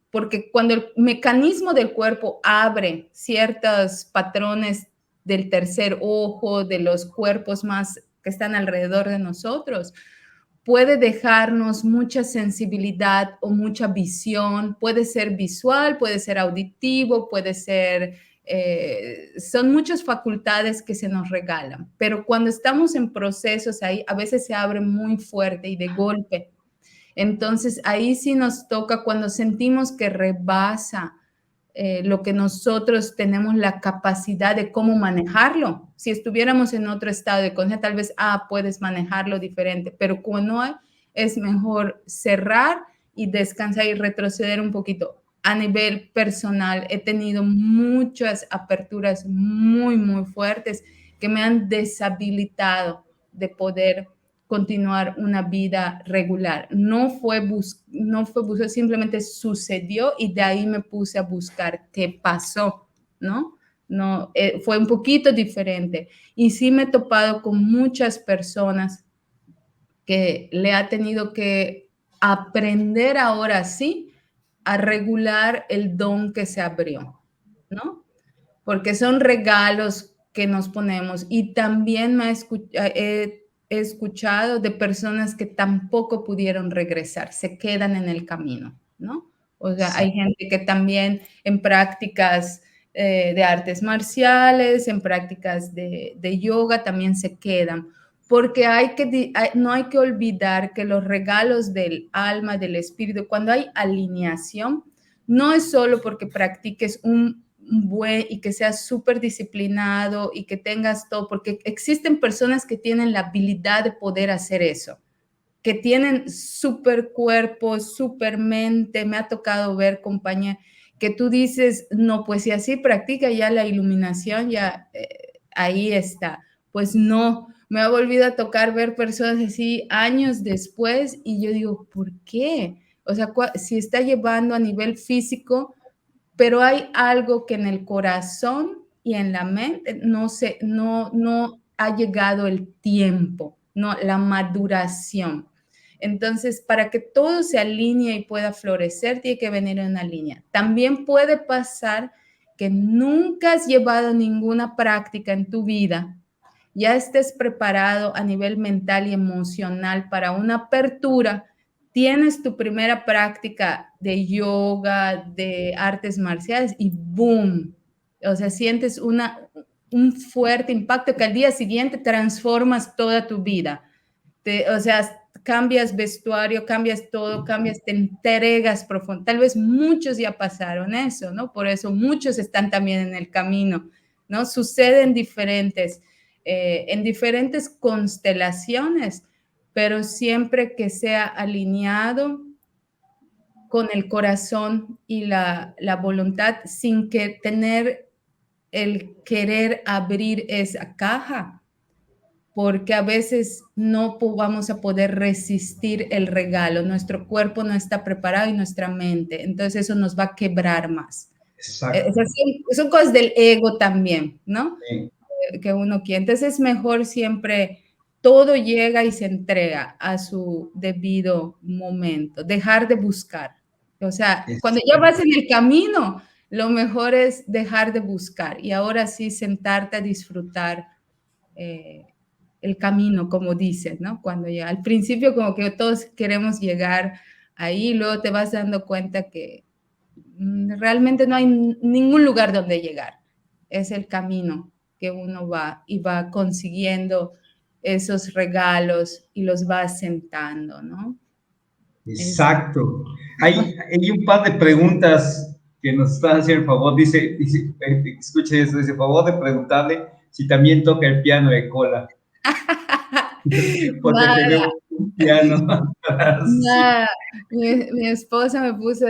Speaker 3: porque cuando el mecanismo del cuerpo abre ciertos patrones del tercer ojo, de los cuerpos más que están alrededor de nosotros, puede dejarnos mucha sensibilidad o mucha visión, puede ser visual, puede ser auditivo, puede ser, son muchas facultades que se nos regalan, pero cuando estamos en procesos ahí, a veces se abre muy fuerte y de golpe. Entonces ahí sí nos toca cuando sentimos que rebasa lo que nosotros tenemos la capacidad de cómo manejarlo. Si estuviéramos en otro estado de conciencia, tal vez, puedes manejarlo diferente, pero como no hay, es mejor cerrar y descansar y retroceder un poquito. A nivel personal, he tenido muchas aperturas muy, muy fuertes que me han deshabilitado de poder continuar una vida regular. No fue buscar, simplemente sucedió y de ahí me puse a buscar qué pasó, ¿no? No, fue un poquito diferente. Y sí me he topado con muchas personas que le ha tenido que aprender ahora sí a regular el don que se abrió, ¿no? Porque son regalos que nos ponemos y también he escuchado de personas que tampoco pudieron regresar, se quedan en el camino, ¿no? O sea, hay gente que también en prácticas de artes marciales, en prácticas de yoga también se quedan, porque no hay que olvidar que los regalos del alma, del espíritu, cuando hay alineación, no es solo porque practiques un buen y que seas súper disciplinado y que tengas todo, porque existen personas que tienen la habilidad de poder hacer eso, que tienen súper cuerpo, súper mente. Me ha tocado ver, compañía, que tú dices, no, pues si así practica ya la iluminación, ya ahí está. Pues no, me ha volvido a tocar ver personas así años después y yo digo, ¿por qué? O sea, si está llevando a nivel físico, pero hay algo que en el corazón y en la mente no ha llegado el tiempo, no la maduración. Entonces, para que todo se alinee y pueda florecer, tiene que venir en una línea. También puede pasar que nunca has llevado ninguna práctica en tu vida, ya estés preparado a nivel mental y emocional para una apertura, tienes tu primera práctica de yoga, de artes marciales y ¡boom! O sea, sientes un fuerte impacto que al día siguiente transformas toda tu vida. O sea, cambias vestuario, cambias todo, te entregas profundo. Tal vez muchos ya pasaron eso, ¿no? Por eso muchos están también en el camino, ¿no? Suceden en diferentes constelaciones, pero siempre que sea alineado con el corazón y la voluntad, sin que tener el querer abrir esa caja, porque a veces no vamos a poder resistir el regalo. Nuestro cuerpo no está preparado y nuestra mente. Entonces eso nos va a quebrar más.
Speaker 1: Exacto.
Speaker 3: Son cosas del ego también, ¿no?
Speaker 1: Sí.
Speaker 3: Que uno quiere. Entonces es mejor siempre, todo llega y se entrega a su debido momento. Dejar de buscar. O sea, cuando ya vas en el camino, lo mejor es dejar de buscar y ahora sí sentarte a disfrutar el camino, como dices, ¿no? Cuando ya al principio como que todos queremos llegar ahí, luego te vas dando cuenta que realmente no hay ningún lugar donde llegar. Es el camino que uno va y va consiguiendo esos regalos y los va asentando, ¿no?
Speaker 1: Exacto. Hay un par de preguntas que nos están haciendo el favor. Dice escuche eso, dice, favor de preguntarle si también toca el piano de cola. Porque
Speaker 3: Nada,
Speaker 1: te veo un piano.
Speaker 3: nada. Mi esposa me puso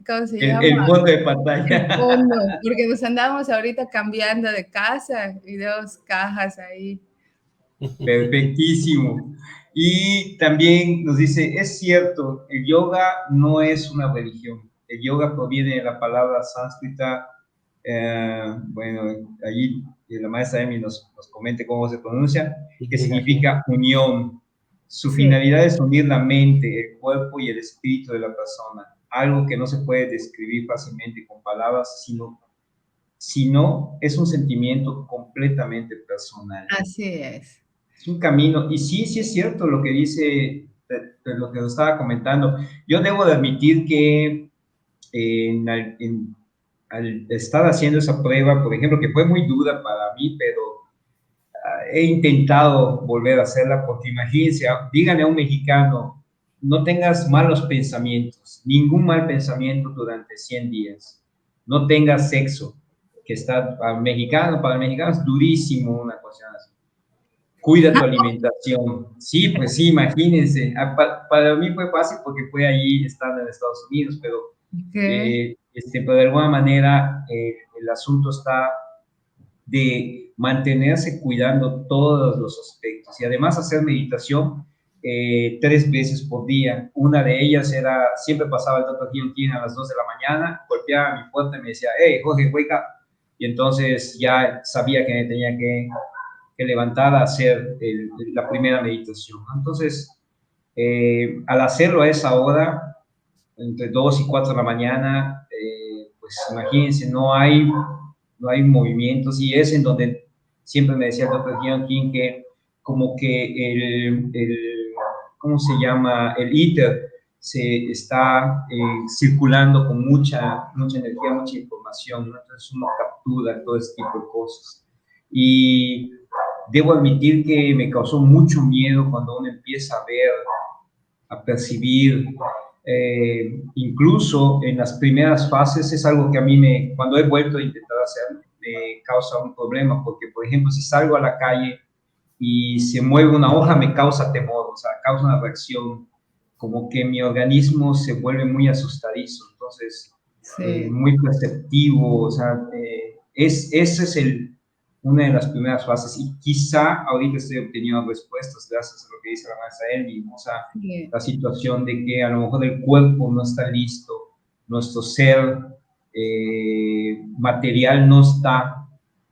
Speaker 3: ¿cómo se llama?
Speaker 1: El fondo de
Speaker 3: El
Speaker 1: pantalla.
Speaker 3: fondo, porque nos andamos ahorita cambiando de casa y 2 cajas ahí.
Speaker 1: Perfectísimo. Y también nos dice, es cierto, el yoga no es una religión. El yoga proviene de la palabra sánscrita, bueno, allí la maestra Emi nos comente cómo se pronuncia, que significa unión. Su finalidad es unir la mente, el cuerpo y el espíritu de la persona, algo que no se puede describir fácilmente con palabras, sino es un sentimiento completamente personal.
Speaker 3: Así es.
Speaker 1: Es un camino, y sí es cierto lo que dice, lo que nos estaba comentando. Yo debo de admitir que al estar haciendo esa prueba, por ejemplo, que fue muy dura para mí, pero he intentado volver a hacerla, porque imagínense, díganle a un mexicano, no tengas malos pensamientos, ningún mal pensamiento durante 100 días, no tengas sexo, que está para el mexicano es durísimo una cosa así. Cuida tu alimentación. Sí, pues sí, imagínense. Para mí fue fácil porque fue allí estando en Estados Unidos, pero, pero de alguna manera el asunto está de mantenerse cuidando todos los aspectos y además hacer meditación 3 veces por día. Una de ellas era, siempre pasaba el Dr. King a las 2 de la mañana, golpeaba mi puerta y me decía, hey, Jorge, wake up. Y entonces ya sabía que me tenía que levantar a hacer la primera meditación. Entonces, al hacerlo a esa hora, entre 2 y 4 de la mañana, pues imagínense, no hay movimientos, y es en donde siempre me decía el Dr. John King que como que ¿cómo se llama? El éter se está circulando con mucha energía, mucha información, ¿no? Entonces uno captura todo ese tipo de cosas. Y debo admitir que me causó mucho miedo cuando uno empieza a ver, a percibir, incluso en las primeras fases es algo que a mí cuando he vuelto a intentar hacer, me causa un problema, porque por ejemplo, si salgo a la calle y se mueve una hoja, me causa temor, o sea, causa una reacción, como que mi organismo se vuelve muy asustadizo, entonces, muy perceptivo, o sea, ese es una de las primeras fases, y quizá ahorita estoy obteniendo respuestas gracias a lo que dice la maestra Elmi, o sea, la situación de que a lo mejor el cuerpo no está listo, nuestro ser material no está,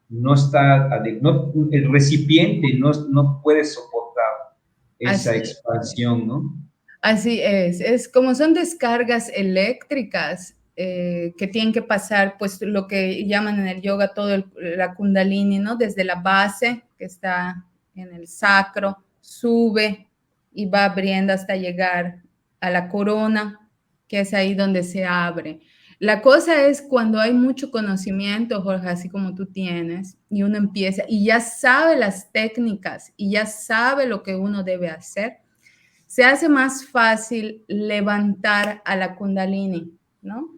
Speaker 1: el recipiente no puede soportar esa expansión, ¿no?
Speaker 3: Así es como son descargas eléctricas que tienen que pasar, pues lo que llaman en el yoga todo la kundalini, ¿no? Desde la base que está en el sacro, sube y va abriendo hasta llegar a la corona, que es ahí donde se abre. La cosa es cuando hay mucho conocimiento, Jorge, así como tú tienes, y uno empieza y ya sabe las técnicas y ya sabe lo que uno debe hacer. se hace más fácil levantar a la Kundalini, ¿no?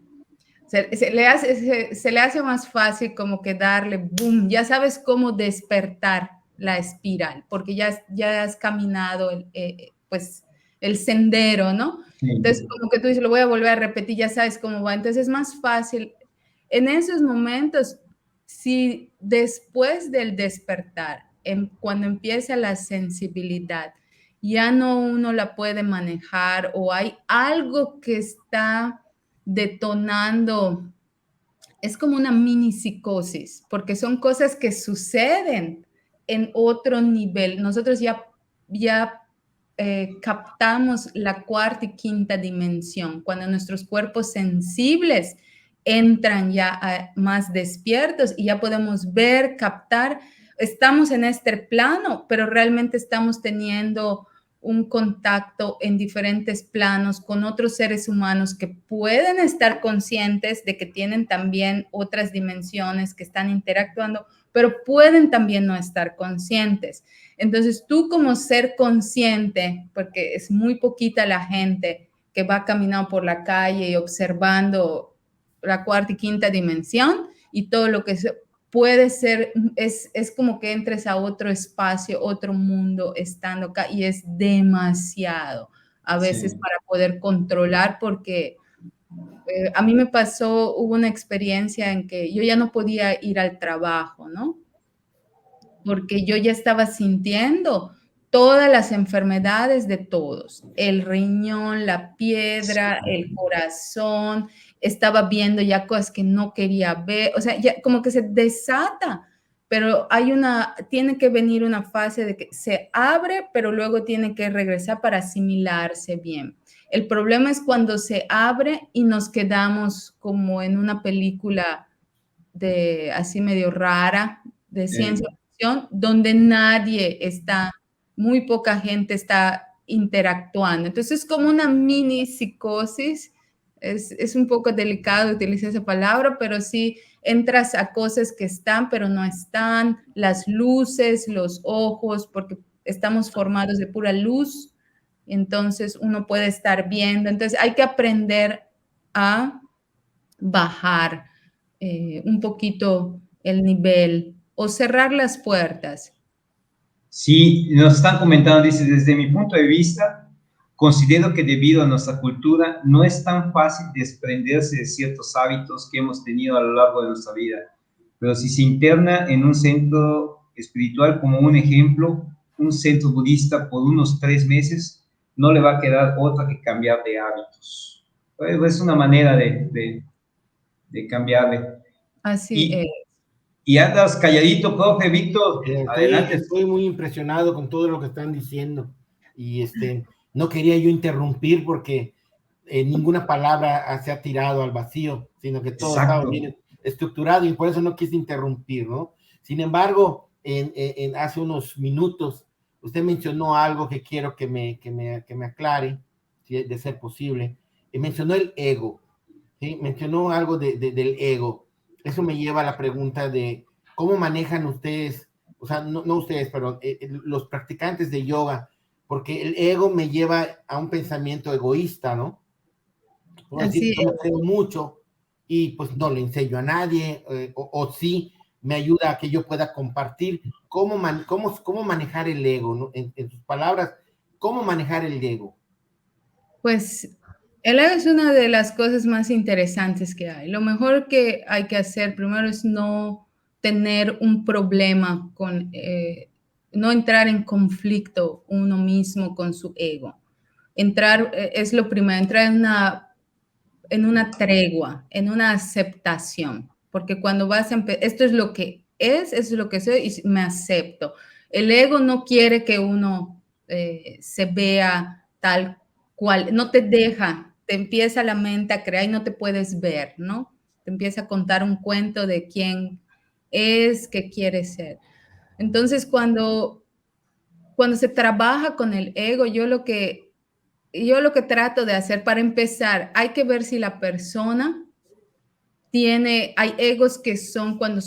Speaker 3: Se le hace más fácil como que darle boom, ya sabes cómo despertar la espiral, porque ya has caminado pues el sendero, ¿no?
Speaker 1: Sí.
Speaker 3: Entonces, como que tú dices, lo voy a volver a repetir, ya sabes cómo va. Entonces, es más fácil. En esos momentos, si después del despertar, cuando empieza la sensibilidad, ya no uno la puede manejar o hay algo que está detonando, es como una mini psicosis, porque son cosas que suceden en otro nivel. Nosotros ya captamos la cuarta y quinta dimensión, cuando nuestros cuerpos sensibles entran ya más despiertos y ya podemos ver, captar. Estamos en este plano, pero realmente estamos teniendo un contacto en diferentes planos con otros seres humanos que pueden estar conscientes de que tienen también otras dimensiones que están interactuando, pero pueden también no estar conscientes. Entonces, tú como ser consciente, porque es muy poquita la gente que va caminando por la calle y observando la cuarta y quinta dimensión y todo lo que puede ser, es como que entres a otro espacio, otro mundo estando acá y es demasiado a veces para poder controlar porque a mí me pasó, hubo una experiencia en que yo ya no podía ir al trabajo, ¿no? Porque yo ya estaba sintiendo todas las enfermedades de todos, el riñón, la piedra, el corazón, estaba viendo ya cosas que no quería ver, o sea, ya como que se desata, pero tiene que venir una fase de que se abre, pero luego tiene que regresar para asimilarse bien. El problema es cuando se abre y nos quedamos como en una película de así medio rara, de ciencia ficción, donde nadie está, muy poca gente está interactuando. Entonces es como una mini psicosis, es un poco delicado utilizar esa palabra, pero sí entras a cosas que están, pero no están, las luces, los ojos, porque estamos formados de pura luz, entonces uno puede estar viendo, entonces hay que aprender a bajar un poquito el nivel o cerrar las puertas.
Speaker 1: Sí, nos están comentando, dice, desde mi punto de vista, considero que debido a nuestra cultura no es tan fácil desprenderse de ciertos hábitos que hemos tenido a lo largo de nuestra vida, pero si se interna en un centro espiritual, como un ejemplo, un centro budista por unos 3 meses, no le va a quedar otra que cambiar de hábitos. Es una manera de cambiarle.
Speaker 3: Así es.
Speaker 1: Y andas calladito, profe Víctor, adelante.
Speaker 2: Estoy muy impresionado con todo lo que están diciendo y no quería yo interrumpir porque ninguna palabra se ha tirado al vacío, sino que todo estaba bien estructurado y por eso no quise interrumpir, ¿no? Sin embargo, hace unos minutos usted mencionó algo que quiero que me aclare, si de ser posible, y mencionó el ego, ¿sí? Mencionó algo del ego. Eso me lleva a la pregunta de cómo manejan ustedes, o sea, no ustedes, pero los practicantes de yoga, porque el ego me lleva a un pensamiento egoísta, ¿no? Por decir, yo me creo mucho y pues no le enseño a nadie, o sí me ayuda a que yo pueda compartir cómo manejar el ego, ¿no? En sus palabras, ¿cómo manejar el ego?
Speaker 3: Pues el ego es una de las cosas más interesantes que hay. Lo mejor que hay que hacer primero es no tener un problema no entrar en conflicto uno mismo con su ego. Es lo primero, entrar en una tregua, en una aceptación, porque cuando vas a empezar, esto es lo que es, esto es lo que soy y me acepto. El ego no quiere que uno se vea tal cual, no te deja, te empieza la mente a crear y no te puedes ver, ¿no? Te empieza a contar un cuento de quién es, qué quiere ser. Entonces, cuando se trabaja con el ego, yo lo que trato de hacer para empezar, hay que ver si la persona hay egos que son cuando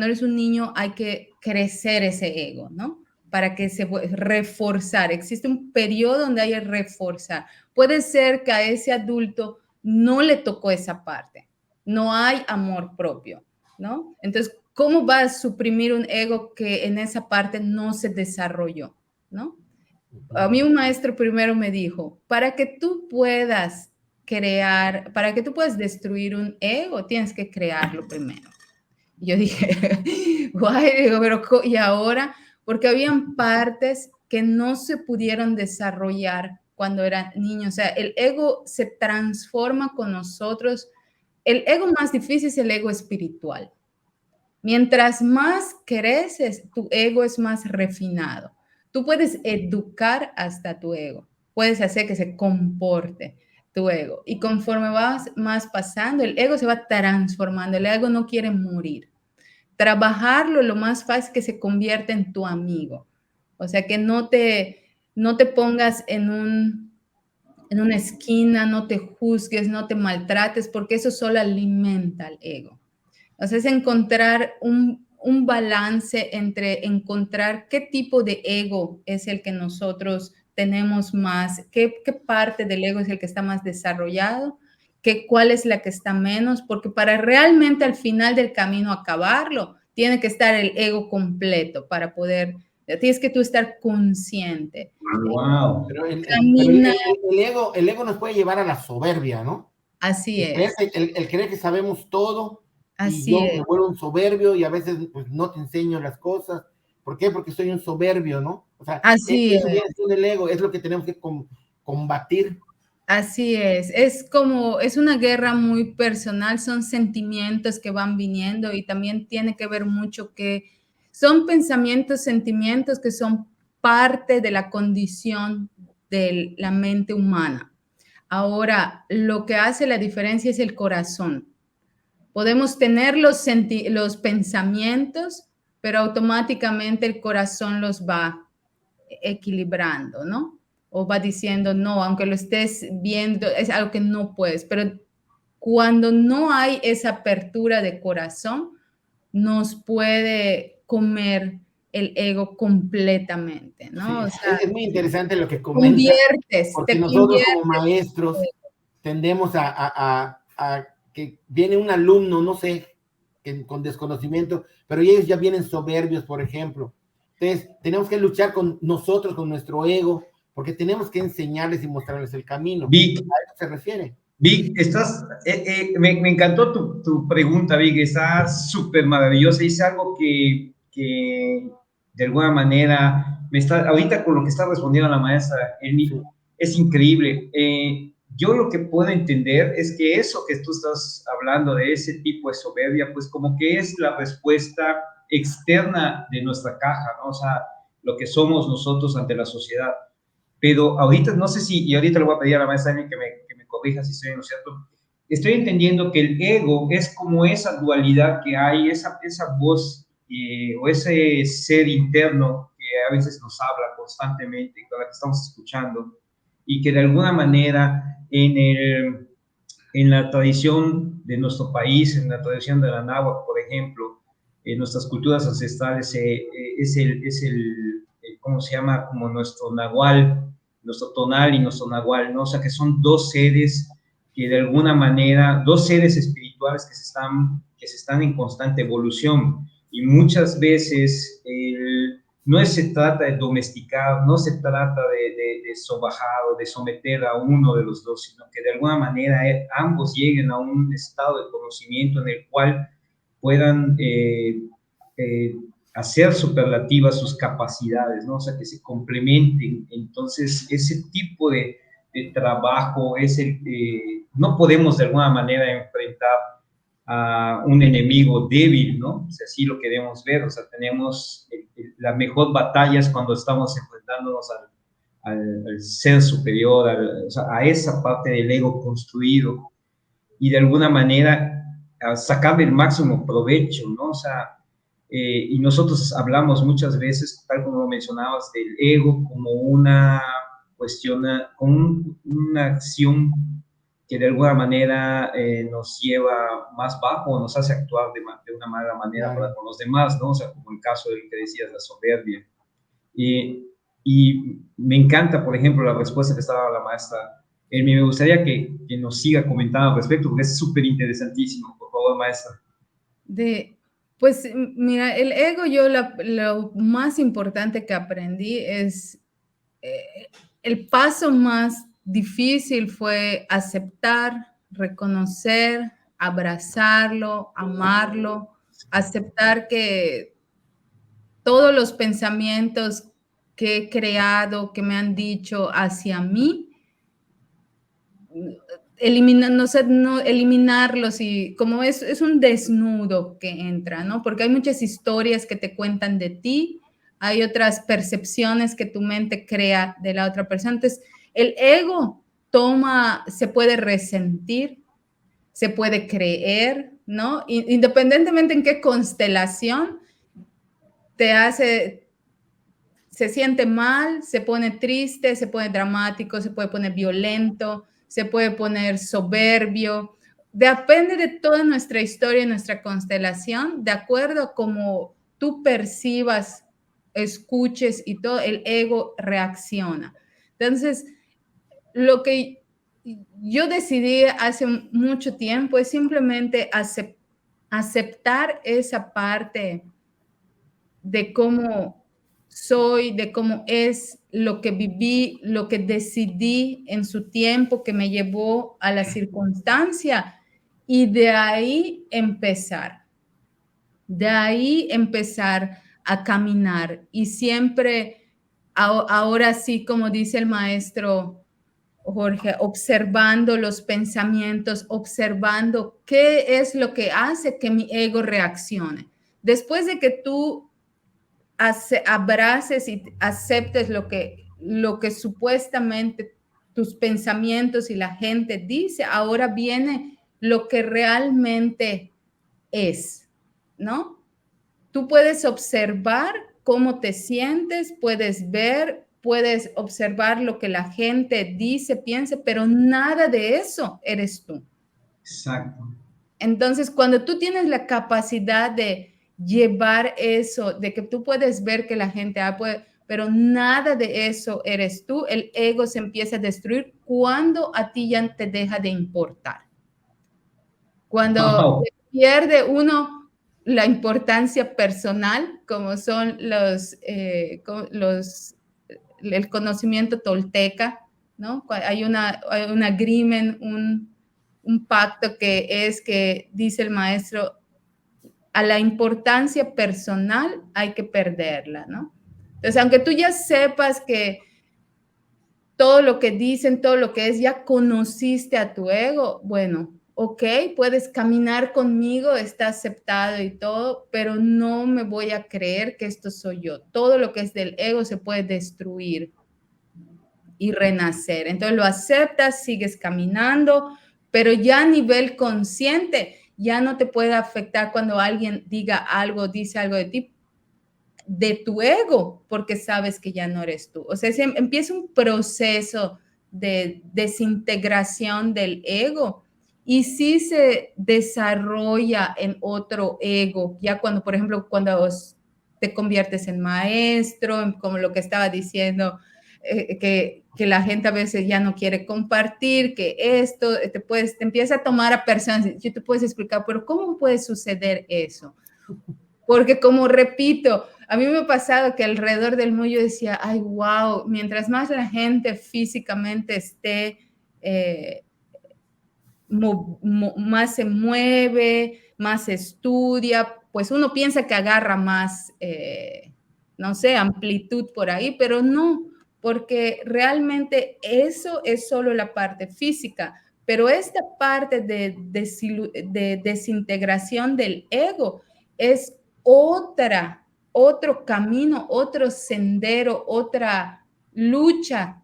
Speaker 3: eres un niño, hay que crecer ese ego, ¿no? para que se reforzar. Existe un periodo donde hay que reforzar. Puede ser que a ese adulto no le tocó esa parte. No hay amor propio, ¿no? Entonces, ¿cómo va a suprimir un ego que en esa parte no se desarrolló, ¿no? A mí un maestro primero me dijo, para que tú puedas crear, para que tú puedas destruir un ego, tienes que crearlo primero. Y yo dije, guay, digo, pero ¿y ahora? Porque habían partes que no se pudieron desarrollar cuando eran niños. O sea, el ego se transforma con nosotros. El ego más difícil es el ego espiritual. Mientras más creces, tu ego es más refinado. Tú puedes educar hasta tu ego. Puedes hacer que se comporte tu ego. Y conforme vas más pasando, el ego se va transformando. El ego no quiere morir. Trabajarlo lo más fácil es que se convierta en tu amigo. O sea, que no te pongas en una esquina, no te juzgues, no te maltrates, porque eso solo alimenta el ego. O sea, es encontrar un balance entre encontrar qué tipo de ego es el que nosotros tenemos más, qué parte del ego es el que está más desarrollado, cuál es la que está menos, porque para realmente al final del camino acabarlo, tiene que estar el ego completo para poder, tienes que tú estar consciente.
Speaker 1: Wow.
Speaker 2: Pero
Speaker 3: Camina.
Speaker 2: El ego nos puede llevar a la soberbia, ¿no?
Speaker 3: Así es.
Speaker 2: El creer que sabemos todo y
Speaker 3: Así
Speaker 2: yo
Speaker 3: es.
Speaker 2: me vuelvo un soberbio y a veces pues, no te enseño las cosas. ¿Por qué? Porque soy un soberbio, ¿no? O sea,
Speaker 3: Así
Speaker 2: eso
Speaker 3: es.
Speaker 2: viene siendo el ego, es lo que tenemos que combatir.
Speaker 3: Así es una guerra muy personal, son sentimientos que van viniendo y también tiene que ver mucho que son pensamientos, sentimientos que son parte de la condición de la mente humana. Ahora, lo que hace la diferencia es el corazón. Podemos tener los pensamientos, pero automáticamente el corazón los va equilibrando, ¿no? O va diciendo, no, aunque lo estés viendo, es algo que no puedes, pero cuando no hay esa apertura de corazón, nos puede comer el ego completamente, ¿no?
Speaker 2: Sí,
Speaker 3: O sea,
Speaker 2: es muy interesante lo que comenta,
Speaker 3: conviertes,
Speaker 2: porque
Speaker 3: te
Speaker 2: nosotros como
Speaker 3: conviertes.
Speaker 2: maestros tendemos a que viene un alumno, no sé, con desconocimiento, pero ellos ya vienen soberbios, por ejemplo. Entonces, tenemos que luchar con nosotros, con nuestro ego, porque tenemos que enseñarles y mostrarles el camino.
Speaker 1: Vic,
Speaker 2: ¿A eso se refiere?
Speaker 1: Vic, me encantó tu pregunta, Vic, está súper maravillosa. Es algo que de alguna manera ahorita con lo que está respondiendo la maestra, Elmi,
Speaker 2: Sí.
Speaker 1: es increíble. Yo lo que puedo entender es que eso que tú estás hablando de ese tipo de soberbia, pues como que es la respuesta externa de nuestra caja, ¿no? O sea, lo que somos nosotros ante la sociedad. Pero ahorita, no sé si, y ahorita le voy a pedir a la maestra Amy que me corrija si estoy en lo cierto, estoy entendiendo que el ego es como esa dualidad que hay, esa voz o ese ser interno que a veces nos habla constantemente, con la que estamos escuchando, y que de alguna manera en la tradición de nuestro país, en la tradición de la náhuatl, por ejemplo, en nuestras culturas ancestrales, ¿cómo se llama? Como nuestro nahual, nuestro tonal y nuestro nahual, ¿no? O sea, que son dos seres que de alguna manera, dos seres espirituales que se están en constante evolución. Y muchas veces no se trata de domesticar, no se trata de sobajar o de someter a uno de los dos, sino que de alguna manera ambos lleguen a un estado de conocimiento en el cual puedan hacer superlativas sus capacidades, ¿no? O sea, que se complementen. Entonces, ese tipo de trabajo es no podemos de alguna manera enfrentar a un enemigo débil, ¿no? O sea, así lo queremos ver, o sea, tenemos la mejor batalla es cuando estamos enfrentándonos al ser superior, o sea, a esa parte del ego construido y de alguna manera sacarle el máximo provecho, ¿no? O sea, y nosotros hablamos muchas veces, tal como lo mencionabas, del ego como una cuestión, como una acción que de alguna manera nos lleva más bajo, nos hace actuar de una mala manera
Speaker 2: Claro.
Speaker 1: para con los demás, ¿no? O sea, como el caso del que decías, la soberbia. Y me encanta, por ejemplo, la respuesta que estaba dando la maestra. Me gustaría que nos siga comentando al respecto, porque es súper interesantísimo. Por favor, maestra.
Speaker 3: Pues mira, el ego, lo más importante que aprendí es, el paso más difícil fue aceptar, reconocer, abrazarlo, amarlo, aceptar que todos los pensamientos que he creado, que me han dicho hacia mí, no eliminarlos, y como es un desnudo que entra, ¿no? Porque hay muchas historias que te cuentan de ti, hay otras percepciones que tu mente crea de la otra persona. Entonces, el ego se puede resentir, se puede creer, ¿no? Independientemente en qué constelación se siente mal, se pone triste, se pone dramático, se puede poner violento, se puede poner soberbio. Depende de toda nuestra historia y nuestra constelación, de acuerdo a cómo tú percibas, escuches y todo, el ego reacciona. Entonces, lo que yo decidí hace mucho tiempo es simplemente aceptar esa parte de cómo soy, de cómo es lo que viví, lo que decidí en su tiempo que me llevó a la circunstancia, y de ahí empezar a caminar, y siempre, ahora sí, como dice el maestro Jorge, observando los pensamientos, observando qué es lo que hace que mi ego reaccione. Después de que tú abraces y aceptes lo que supuestamente tus pensamientos y la gente dice, ahora viene lo que realmente es, ¿no? Tú puedes observar cómo te sientes, puedes observar lo que la gente dice, piensa, pero nada de eso eres tú.
Speaker 1: Exacto.
Speaker 3: Entonces, cuando tú tienes la capacidad de llevar eso, de que tú puedes ver que la gente puede, pero nada de eso eres tú, el ego se empieza a destruir cuando a ti ya te deja de importar. Cuando pierde uno la importancia personal, como son el conocimiento tolteca, ¿no? Hay un agreement, un pacto que dice el maestro, a la importancia personal hay que perderla, ¿no? Entonces, aunque tú ya sepas que todo lo que dicen, todo lo que es, ya conociste a tu ego, bueno, ok, puedes caminar conmigo, está aceptado y todo, pero no me voy a creer que esto soy yo. Todo lo que es del ego se puede destruir y renacer. Entonces lo aceptas, sigues caminando, pero ya a nivel consciente ya no te puede afectar cuando alguien diga algo, dice algo de ti, de tu ego, porque sabes que ya no eres tú. O sea, empieza un proceso de desintegración del ego, y sí se desarrolla en otro ego, ya cuando, por ejemplo, cuando te conviertes en maestro, como lo que estaba diciendo, que la gente a veces ya no quiere compartir, que esto te empieza a tomar a personas. Yo te puedes explicar, pero ¿cómo puede suceder eso? Porque, como repito, a mí me ha pasado que alrededor del mundo yo decía, ay, wow, mientras más la gente físicamente esté, más se mueve, más estudia, pues uno piensa que agarra más, no sé, amplitud por ahí, pero no, porque realmente eso es solo la parte física, pero esta parte de desintegración del ego es otro camino, otro sendero, otra lucha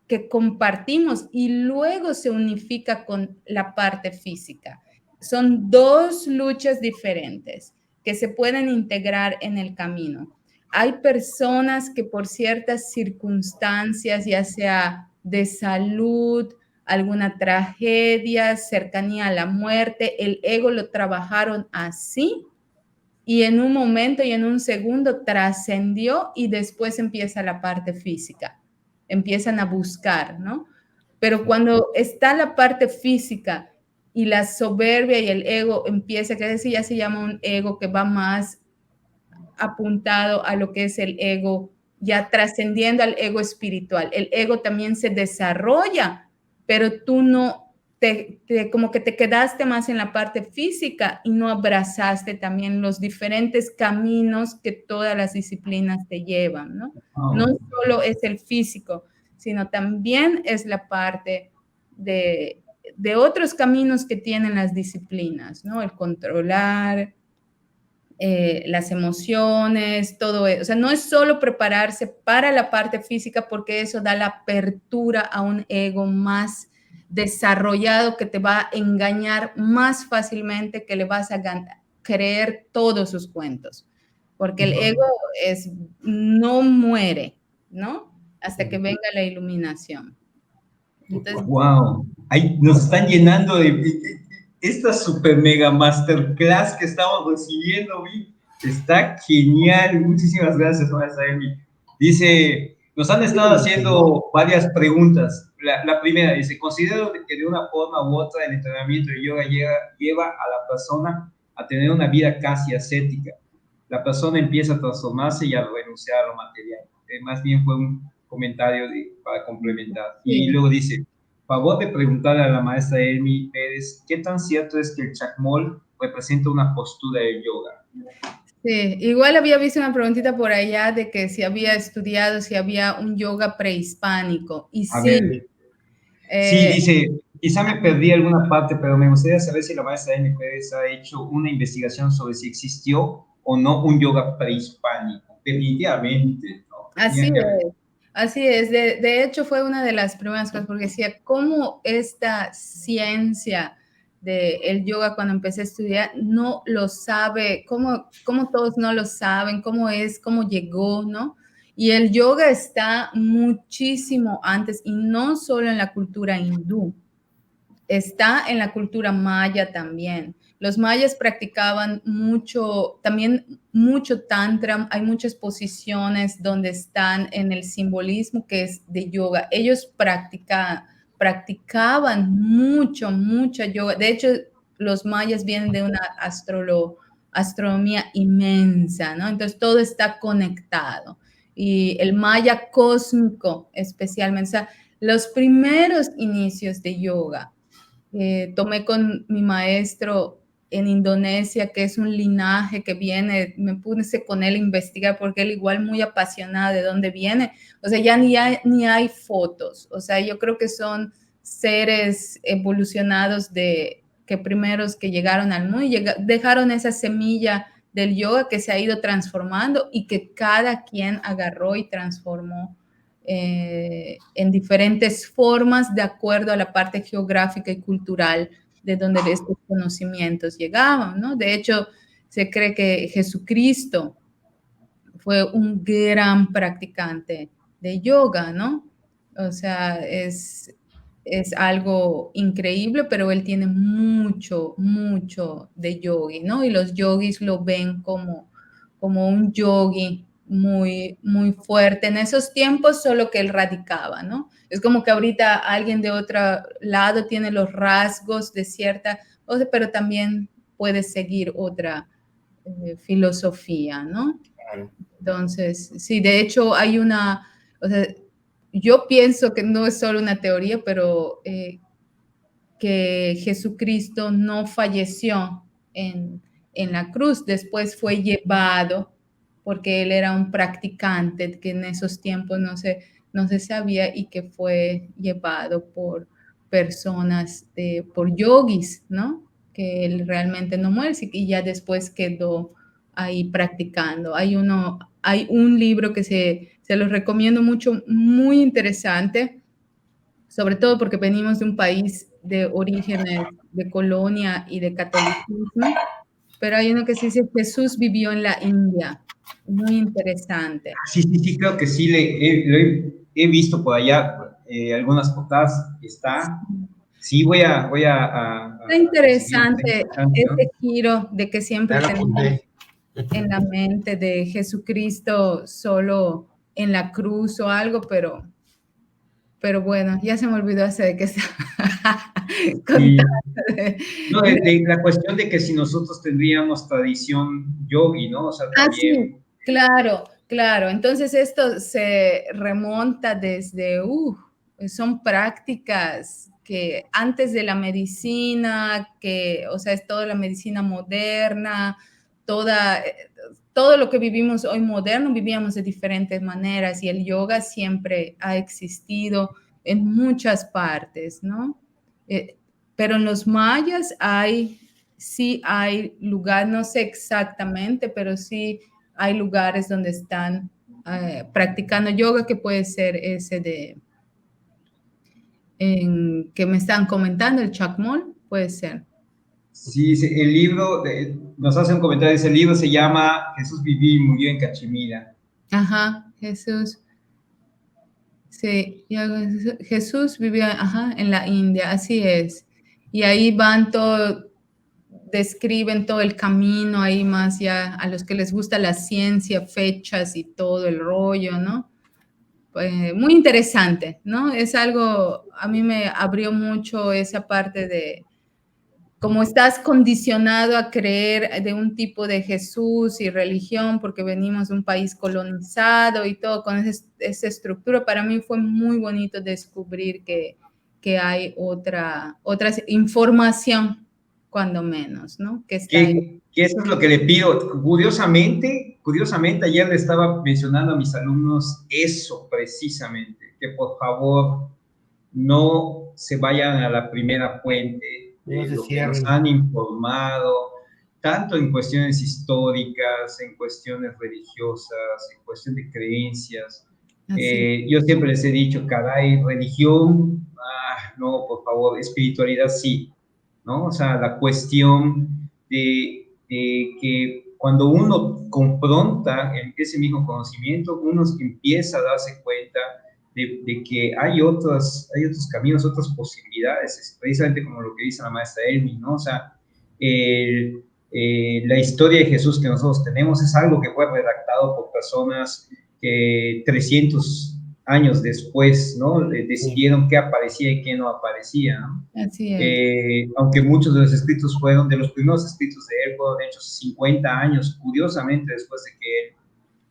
Speaker 3: que compartimos, y luego se unifica con la parte física. Son dos luchas diferentes que se pueden integrar en el camino. Hay personas que por ciertas circunstancias, ya sea de salud, alguna tragedia, cercanía a la muerte, el ego lo trabajaron así, y en un momento y en un segundo trascendió y después empieza la parte física. Empiezan a buscar, ¿no? Pero cuando está la parte física y la soberbia y el ego empieza, que decir, ya se llama un ego que va más apuntado a lo que es el ego, ya trascendiendo al ego espiritual. El ego también se desarrolla, pero tú no, como que te quedaste más en la parte física y no abrazaste también los diferentes caminos que todas las disciplinas te llevan, ¿no? No solo es el físico, sino también es la parte de otros caminos que tienen las disciplinas, ¿no? El controlar, las emociones, todo eso. O sea, no es solo prepararse para la parte física porque eso da la apertura a un ego más desarrollado que te va a engañar más fácilmente, que le vas a creer todos sus cuentos. Porque el ego no muere, ¿no? Hasta que venga la iluminación.
Speaker 1: Entonces, wow, ahí nos están llenando de esta super mega masterclass que estamos recibiendo, ¿vi? Está genial, muchísimas gracias, maestra Emi. Dice, nos han estado haciendo varias preguntas. La primera dice, considero que de una forma u otra el entrenamiento de yoga lleva a la persona a tener una vida casi ascética. La persona empieza a transformarse y a renunciar a lo material. Más bien fue un comentario para complementar. Sí. Y luego dice, favor de preguntarle a la maestra Emi Pérez, ¿qué tan cierto es que el chakmol representa una postura de yoga?
Speaker 3: Sí, igual había visto una preguntita por allá de que si había estudiado, si había un yoga prehispánico. Y sí.
Speaker 1: Sí, dice, quizá me perdí alguna parte, pero me gustaría saber si la maestra Emi Pérez ha hecho una investigación sobre si existió o no un yoga prehispánico. Definitivamente, ¿no?
Speaker 3: Así es. Así es, de hecho fue una de las primeras cosas, porque decía, ¿cómo esta ciencia del yoga cuando empecé a estudiar no lo sabe? ¿Cómo todos no lo saben? ¿Cómo es? ¿Cómo llegó? ¿No? Y el yoga está muchísimo antes, y no solo en la cultura hindú, está en la cultura maya también. Los mayas practicaban mucho, también mucho tantra, hay muchas posiciones donde están en el simbolismo que es de yoga. Ellos practicaban mucha yoga. De hecho, los mayas vienen de una astronomía inmensa, ¿no? Entonces, todo está conectado. Y el maya cósmico especialmente, o sea, los primeros inicios de yoga, tomé con mi maestro en Indonesia, que es un linaje que viene, me puse con él a investigar porque él igual muy apasionado de dónde viene. O sea, ya ni hay fotos. O sea, yo creo que son seres evolucionados que primeros que llegaron al mundo y dejaron esa semilla del yoga que se ha ido transformando y que cada quien agarró y transformó en diferentes formas de acuerdo a la parte geográfica y cultural de donde estos conocimientos llegaban, ¿no? De hecho, se cree que Jesucristo fue un gran practicante de yoga, ¿no? O sea, es algo increíble, pero él tiene mucho de yogi, ¿no? Y los yogis lo ven como un yogi muy fuerte en esos tiempos, solo que él radicaba, ¿no? Es como que ahorita alguien de otro lado tiene los rasgos de cierta, pero también puede seguir otra filosofía, ¿no? Entonces, sí, de hecho hay o sea, yo pienso que no es solo una teoría, pero que Jesucristo no falleció en la cruz, después fue llevado, porque él era un practicante que en esos tiempos no se sabía, y que fue llevado por personas, por yogis, ¿no? Que él realmente no muere y ya después quedó ahí practicando. Hay un libro que se los recomiendo mucho, muy interesante, sobre todo porque venimos de un país de orígenes de colonia y de catolicismo, pero hay uno que se dice Jesús vivió en la India, muy interesante.
Speaker 1: Sí, creo que sí, lo he visto por allá, algunas portadas, está. Sí, voy a
Speaker 3: Está interesante ese giro de que siempre tenemos en la mente de Jesucristo solo en la cruz o algo, pero bueno, ya se me olvidó hace de qué estaba
Speaker 1: Y
Speaker 3: contando.
Speaker 1: no, de la cuestión de que si nosotros tendríamos tradición yogi, ¿no? O sea,
Speaker 3: Ah, sí,
Speaker 1: también.
Speaker 3: claro, claro. Entonces esto se remonta desde, son prácticas que antes de la medicina, que, o sea, es toda la medicina moderna, toda, todo lo que vivimos hoy moderno, vivíamos de diferentes maneras y el yoga siempre ha existido en muchas partes, ¿no? Eh, pero en los mayas sí hay lugares, no sé exactamente, pero sí hay lugares donde están practicando yoga, que puede ser ese que me están comentando, el Chakmol, puede ser.
Speaker 1: Sí, sí, el libro, nos hace un comentario, ese libro se llama Jesús vivió y murió en Cachemira.
Speaker 3: Ajá, Jesús. Sí, Jesús vivió, ajá, en la India, así es. Y ahí van todo, describen todo el camino, ahí más ya a los que les gusta la ciencia, fechas y todo el rollo, ¿no? Muy interesante, ¿no? Es algo, a mí me abrió mucho esa parte de cómo estás condicionado a creer de un tipo de Jesús y religión porque venimos de un país colonizado y todo con esa estructura. Para mí fue muy bonito descubrir que hay otra información, cuando menos, ¿no? Que está ahí.
Speaker 1: Que eso es lo que le pido. Curiosamente, ayer le estaba mencionando a mis alumnos eso precisamente, que por favor no se vayan a la primera fuente
Speaker 2: No
Speaker 1: de
Speaker 2: se
Speaker 1: lo que nos
Speaker 2: cierren.
Speaker 1: han informado, tanto en cuestiones históricas, en cuestiones religiosas, en cuestión de creencias.
Speaker 3: Así.
Speaker 1: Yo siempre les he dicho, caray, religión, no, por favor, espiritualidad sí, ¿no? O sea, la cuestión de que cuando uno confronta ese mismo conocimiento, uno empieza a darse cuenta de que hay otros caminos, otras posibilidades, es precisamente como lo que dice la maestra Elmi, ¿no? O sea, la historia de Jesús que nosotros tenemos es algo que fue redactado por personas que 300 años después, ¿no? Decidieron qué aparecía y qué no aparecía, ¿no?
Speaker 3: Así es.
Speaker 1: Aunque muchos de los escritos fueron, de los primeros escritos de él fueron hechos 50 años, curiosamente, después de que él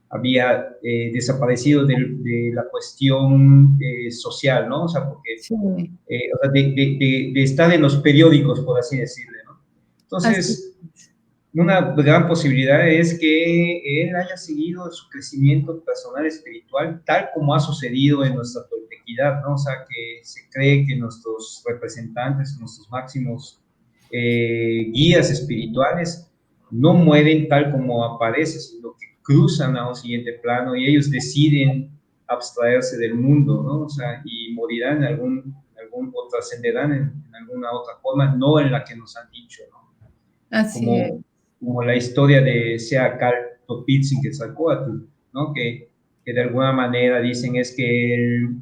Speaker 1: había desaparecido de la cuestión social, ¿no? O sea, porque,
Speaker 3: Sí.
Speaker 1: o sea, de estar en los periódicos, por así decirlo, ¿no?
Speaker 3: Así.
Speaker 1: Entonces, una gran posibilidad es que él haya seguido su crecimiento personal espiritual tal como ha sucedido en nuestra toltequidad, ¿no? O sea, que se cree que nuestros representantes, nuestros máximos guías espirituales no mueren tal como aparece, sino que cruzan a un siguiente plano y ellos deciden abstraerse del mundo, ¿no? O sea, y morirán o trascenderán en alguna otra forma, no en la que nos han dicho, ¿no?
Speaker 3: Así es.
Speaker 1: Como la historia de Seacal Topitzin-Quetzalcóatl, ¿no? Que de alguna manera dicen es que él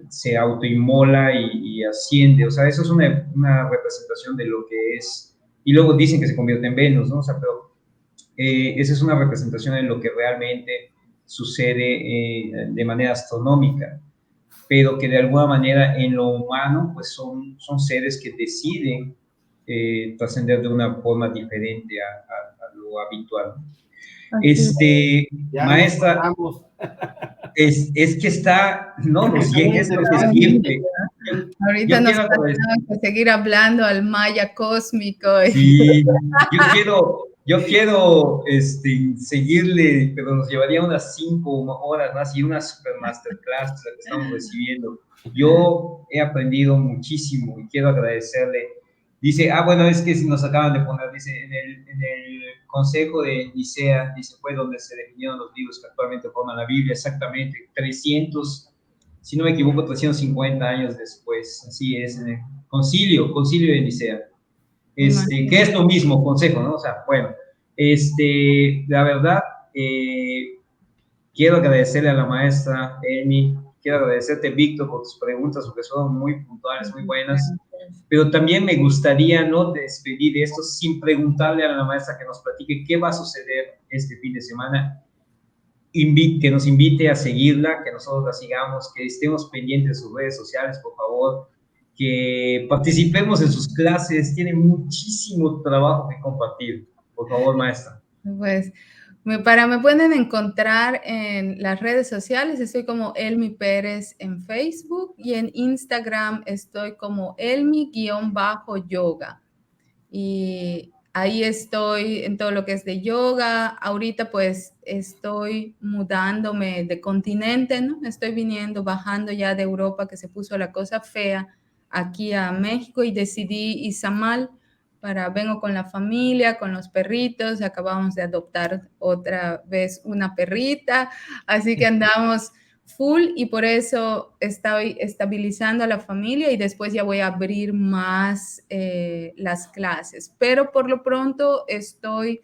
Speaker 1: se autoinmola y asciende, o sea, eso es una representación de lo que es, y luego dicen que se convierte en Venus, ¿no? O sea, pero esa es una representación de lo que realmente sucede de manera astronómica, pero que de alguna manera en lo humano, pues son seres que deciden trascender de una forma diferente a lo habitual.
Speaker 2: Ya nos
Speaker 1: Maestra,
Speaker 2: pasamos.
Speaker 1: es que está, no, los
Speaker 2: Está
Speaker 1: 100
Speaker 2: muy
Speaker 1: es lo que
Speaker 2: interesante.
Speaker 1: siempre.
Speaker 3: Ahorita
Speaker 1: Yo
Speaker 3: nos
Speaker 1: quiero agradecer.
Speaker 3: tenemos que seguir hablando al maya cósmico.
Speaker 1: Sí, yo quiero seguirle, pero nos llevaría unas 5 horas más y una super masterclass la que estamos recibiendo. Yo he aprendido muchísimo y quiero agradecerle. Dice, bueno, es que si nos acaban de poner, dice, en el Consejo de Nicea, dice, fue donde se definieron los libros que actualmente forman la Biblia, exactamente, 300, si no me equivoco, 350 años después, así es, en el concilio de Nicea. Que es lo mismo, consejo, ¿no? O sea, bueno, la verdad, quiero agradecerle a la maestra Elmi quiero agradecerte, Víctor, por tus preguntas, porque son muy puntuales, muy buenas. Pero también me gustaría no despedir esto sin preguntarle a la maestra que nos platique qué va a suceder este fin de semana. Que nos invite a seguirla, que nosotros la sigamos, que estemos pendientes de sus redes sociales, por favor, que participemos en sus clases. Tiene muchísimo trabajo que compartir. Por favor, maestra.
Speaker 3: Pues me pueden encontrar en las redes sociales, estoy como Elmi Pérez en Facebook y en Instagram estoy como Elmi_yoga. Y ahí estoy en todo lo que es de yoga. Ahorita pues estoy mudándome de continente, ¿no? Estoy bajando ya de Europa, que se puso la cosa fea, aquí a México, y decidí Izamal. Vengo con la familia, con los perritos, acabamos de adoptar otra vez una perrita, así que andamos full y por eso estoy estabilizando a la familia y después ya voy a abrir más las clases. Pero por lo pronto estoy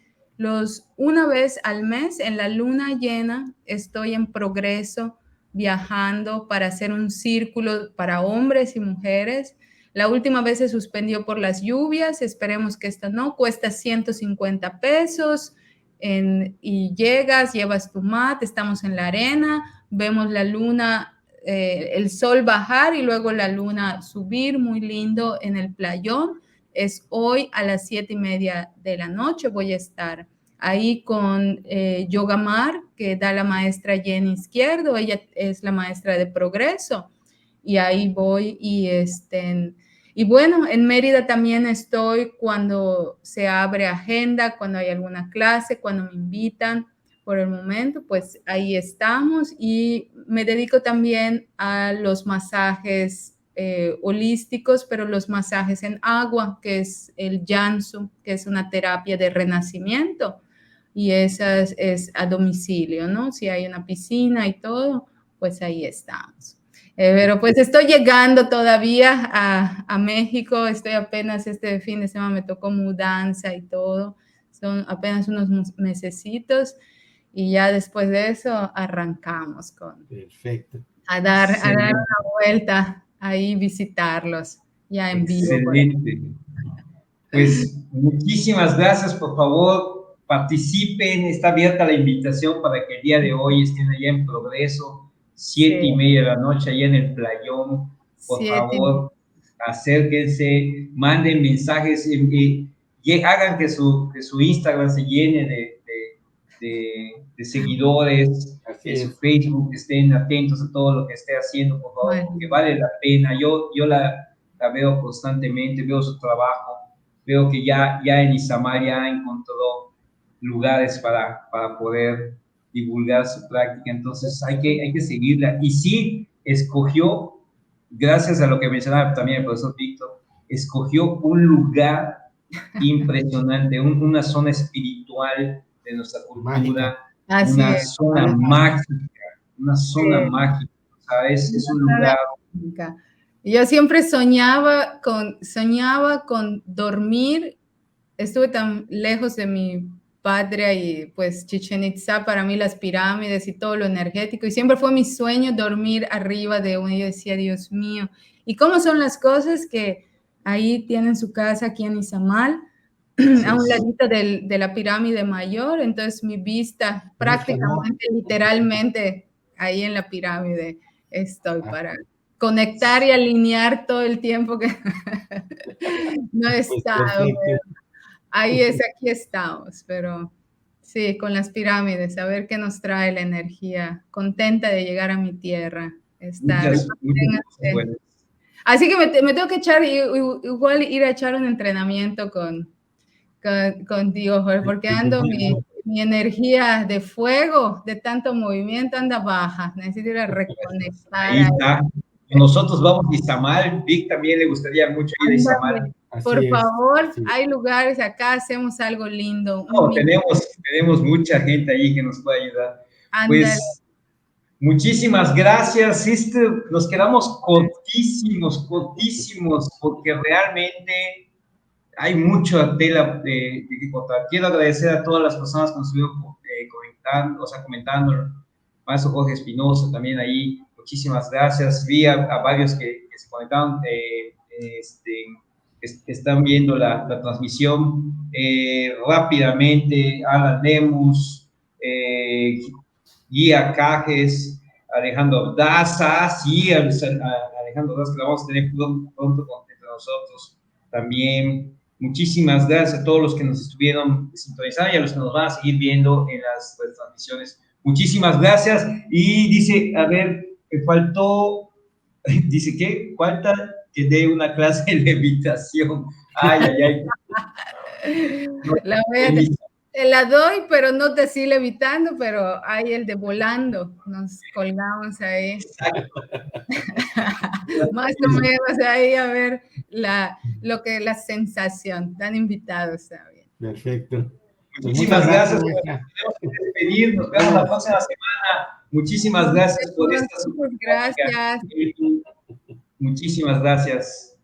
Speaker 3: una vez al mes en la luna llena, estoy en Progreso viajando para hacer un círculo para hombres y mujeres. La última vez se suspendió por las lluvias, esperemos que esta no, cuesta 150 pesos y llevas tu mat, estamos en la arena, vemos la luna, el sol bajar y luego la luna subir, muy lindo en el playón. Es hoy a las 7:30 de la noche, voy a estar ahí con Yoga Mar, que da la maestra Jenny Izquierdo, ella es la maestra de Progreso, y ahí voy y bueno, en Mérida también estoy cuando se abre agenda, cuando hay alguna clase, cuando me invitan. Por el momento, pues ahí estamos y me dedico también a los masajes holísticos, pero los masajes en agua, que es el Jansu, que es una terapia de renacimiento y esa es a domicilio, ¿no? Si hay una piscina y todo, pues ahí estamos. Pero pues estoy llegando todavía a México, estoy apenas este fin de semana, me tocó mudanza y todo, son apenas unos mesecitos y ya después de eso arrancamos
Speaker 2: Perfecto.
Speaker 3: A dar una vuelta ahí, visitarlos ya en vivo.
Speaker 1: Excelente. Pues muchísimas gracias, por favor, participen, está abierta la invitación para que el día de hoy estén allá en Progreso. 7:30 de la noche, allá en el playón. Por favor, acérquense, manden mensajes, hagan que su Instagram se llene de seguidores, que su Facebook estén atentos a todo lo que esté haciendo, por favor, porque vale la pena. Yo la veo constantemente, veo su trabajo, veo que ya en Izamal ya encontró lugares para poder divulgar su práctica, entonces hay que seguirla. Y sí, escogió, gracias a lo que mencionaba también el profesor Víctor, escogió un lugar impresionante, una zona espiritual de nuestra cultura, una zona mágica, ¿sabes? Es un lugar...
Speaker 3: Yo siempre soñaba con dormir, estuve tan lejos de mi patria y pues Chichén Itzá, para mí las pirámides y todo lo energético, y siempre fue mi sueño dormir arriba de uno. Yo decía, Dios mío, ¿y cómo son las cosas que ahí tienen su casa aquí en Izamal, a un ladito de la pirámide mayor? Entonces mi vista prácticamente, literalmente, ahí en la pirámide estoy para conectar y alinear todo el tiempo que no he estado. Ahí aquí estamos, pero sí, con las pirámides, a ver qué nos trae la energía. Contenta de llegar a mi tierra, estar.
Speaker 1: Muchas.
Speaker 3: Así que me tengo que echar, igual ir a echar un entrenamiento contigo, Jorge, porque ando mi energía de fuego, de tanto movimiento, anda baja. Necesito ir a reconectar.
Speaker 1: Ahí está. Nosotros vamos a Izamal. Vic también le gustaría mucho ir a Izamal.
Speaker 3: Por favor, hay lugares acá, hacemos algo lindo.
Speaker 1: No, tenemos mucha gente ahí que nos puede ayudar.
Speaker 3: Ándale.
Speaker 1: Pues muchísimas gracias. Nos quedamos cortísimos, porque realmente hay mucha tela de que cortar. Quiero agradecer a todas las personas que nos estuvieron comentando, maestro Jorge Espinosa también ahí, muchísimas gracias. Vi a varios que se conectaron, están viendo la transmisión. Rápidamente, Alan Lemus, Guía Cajes, Alejandro Daza, sí, Alejandro Daza, que la vamos a tener pronto entre nosotros también. Muchísimas gracias a todos los que nos estuvieron sintonizando y a los que nos van a seguir viendo en las transmisiones. Muchísimas gracias. Y dice, a ver, me faltó, dice que falta que dé una clase de levitación. Ay, ay, ay.
Speaker 3: Te la doy, pero no te sigue levitando, pero hay el de volando. Nos colgamos ahí. Exacto. Más o menos ahí a ver la sensación. Están invitados también.
Speaker 2: Perfecto.
Speaker 1: Muchísimas gracias. Tenemos que despedir. Nos vemos la próxima semana. Muchísimas gracias por esta.
Speaker 3: Gracias.
Speaker 1: Muchísimas gracias.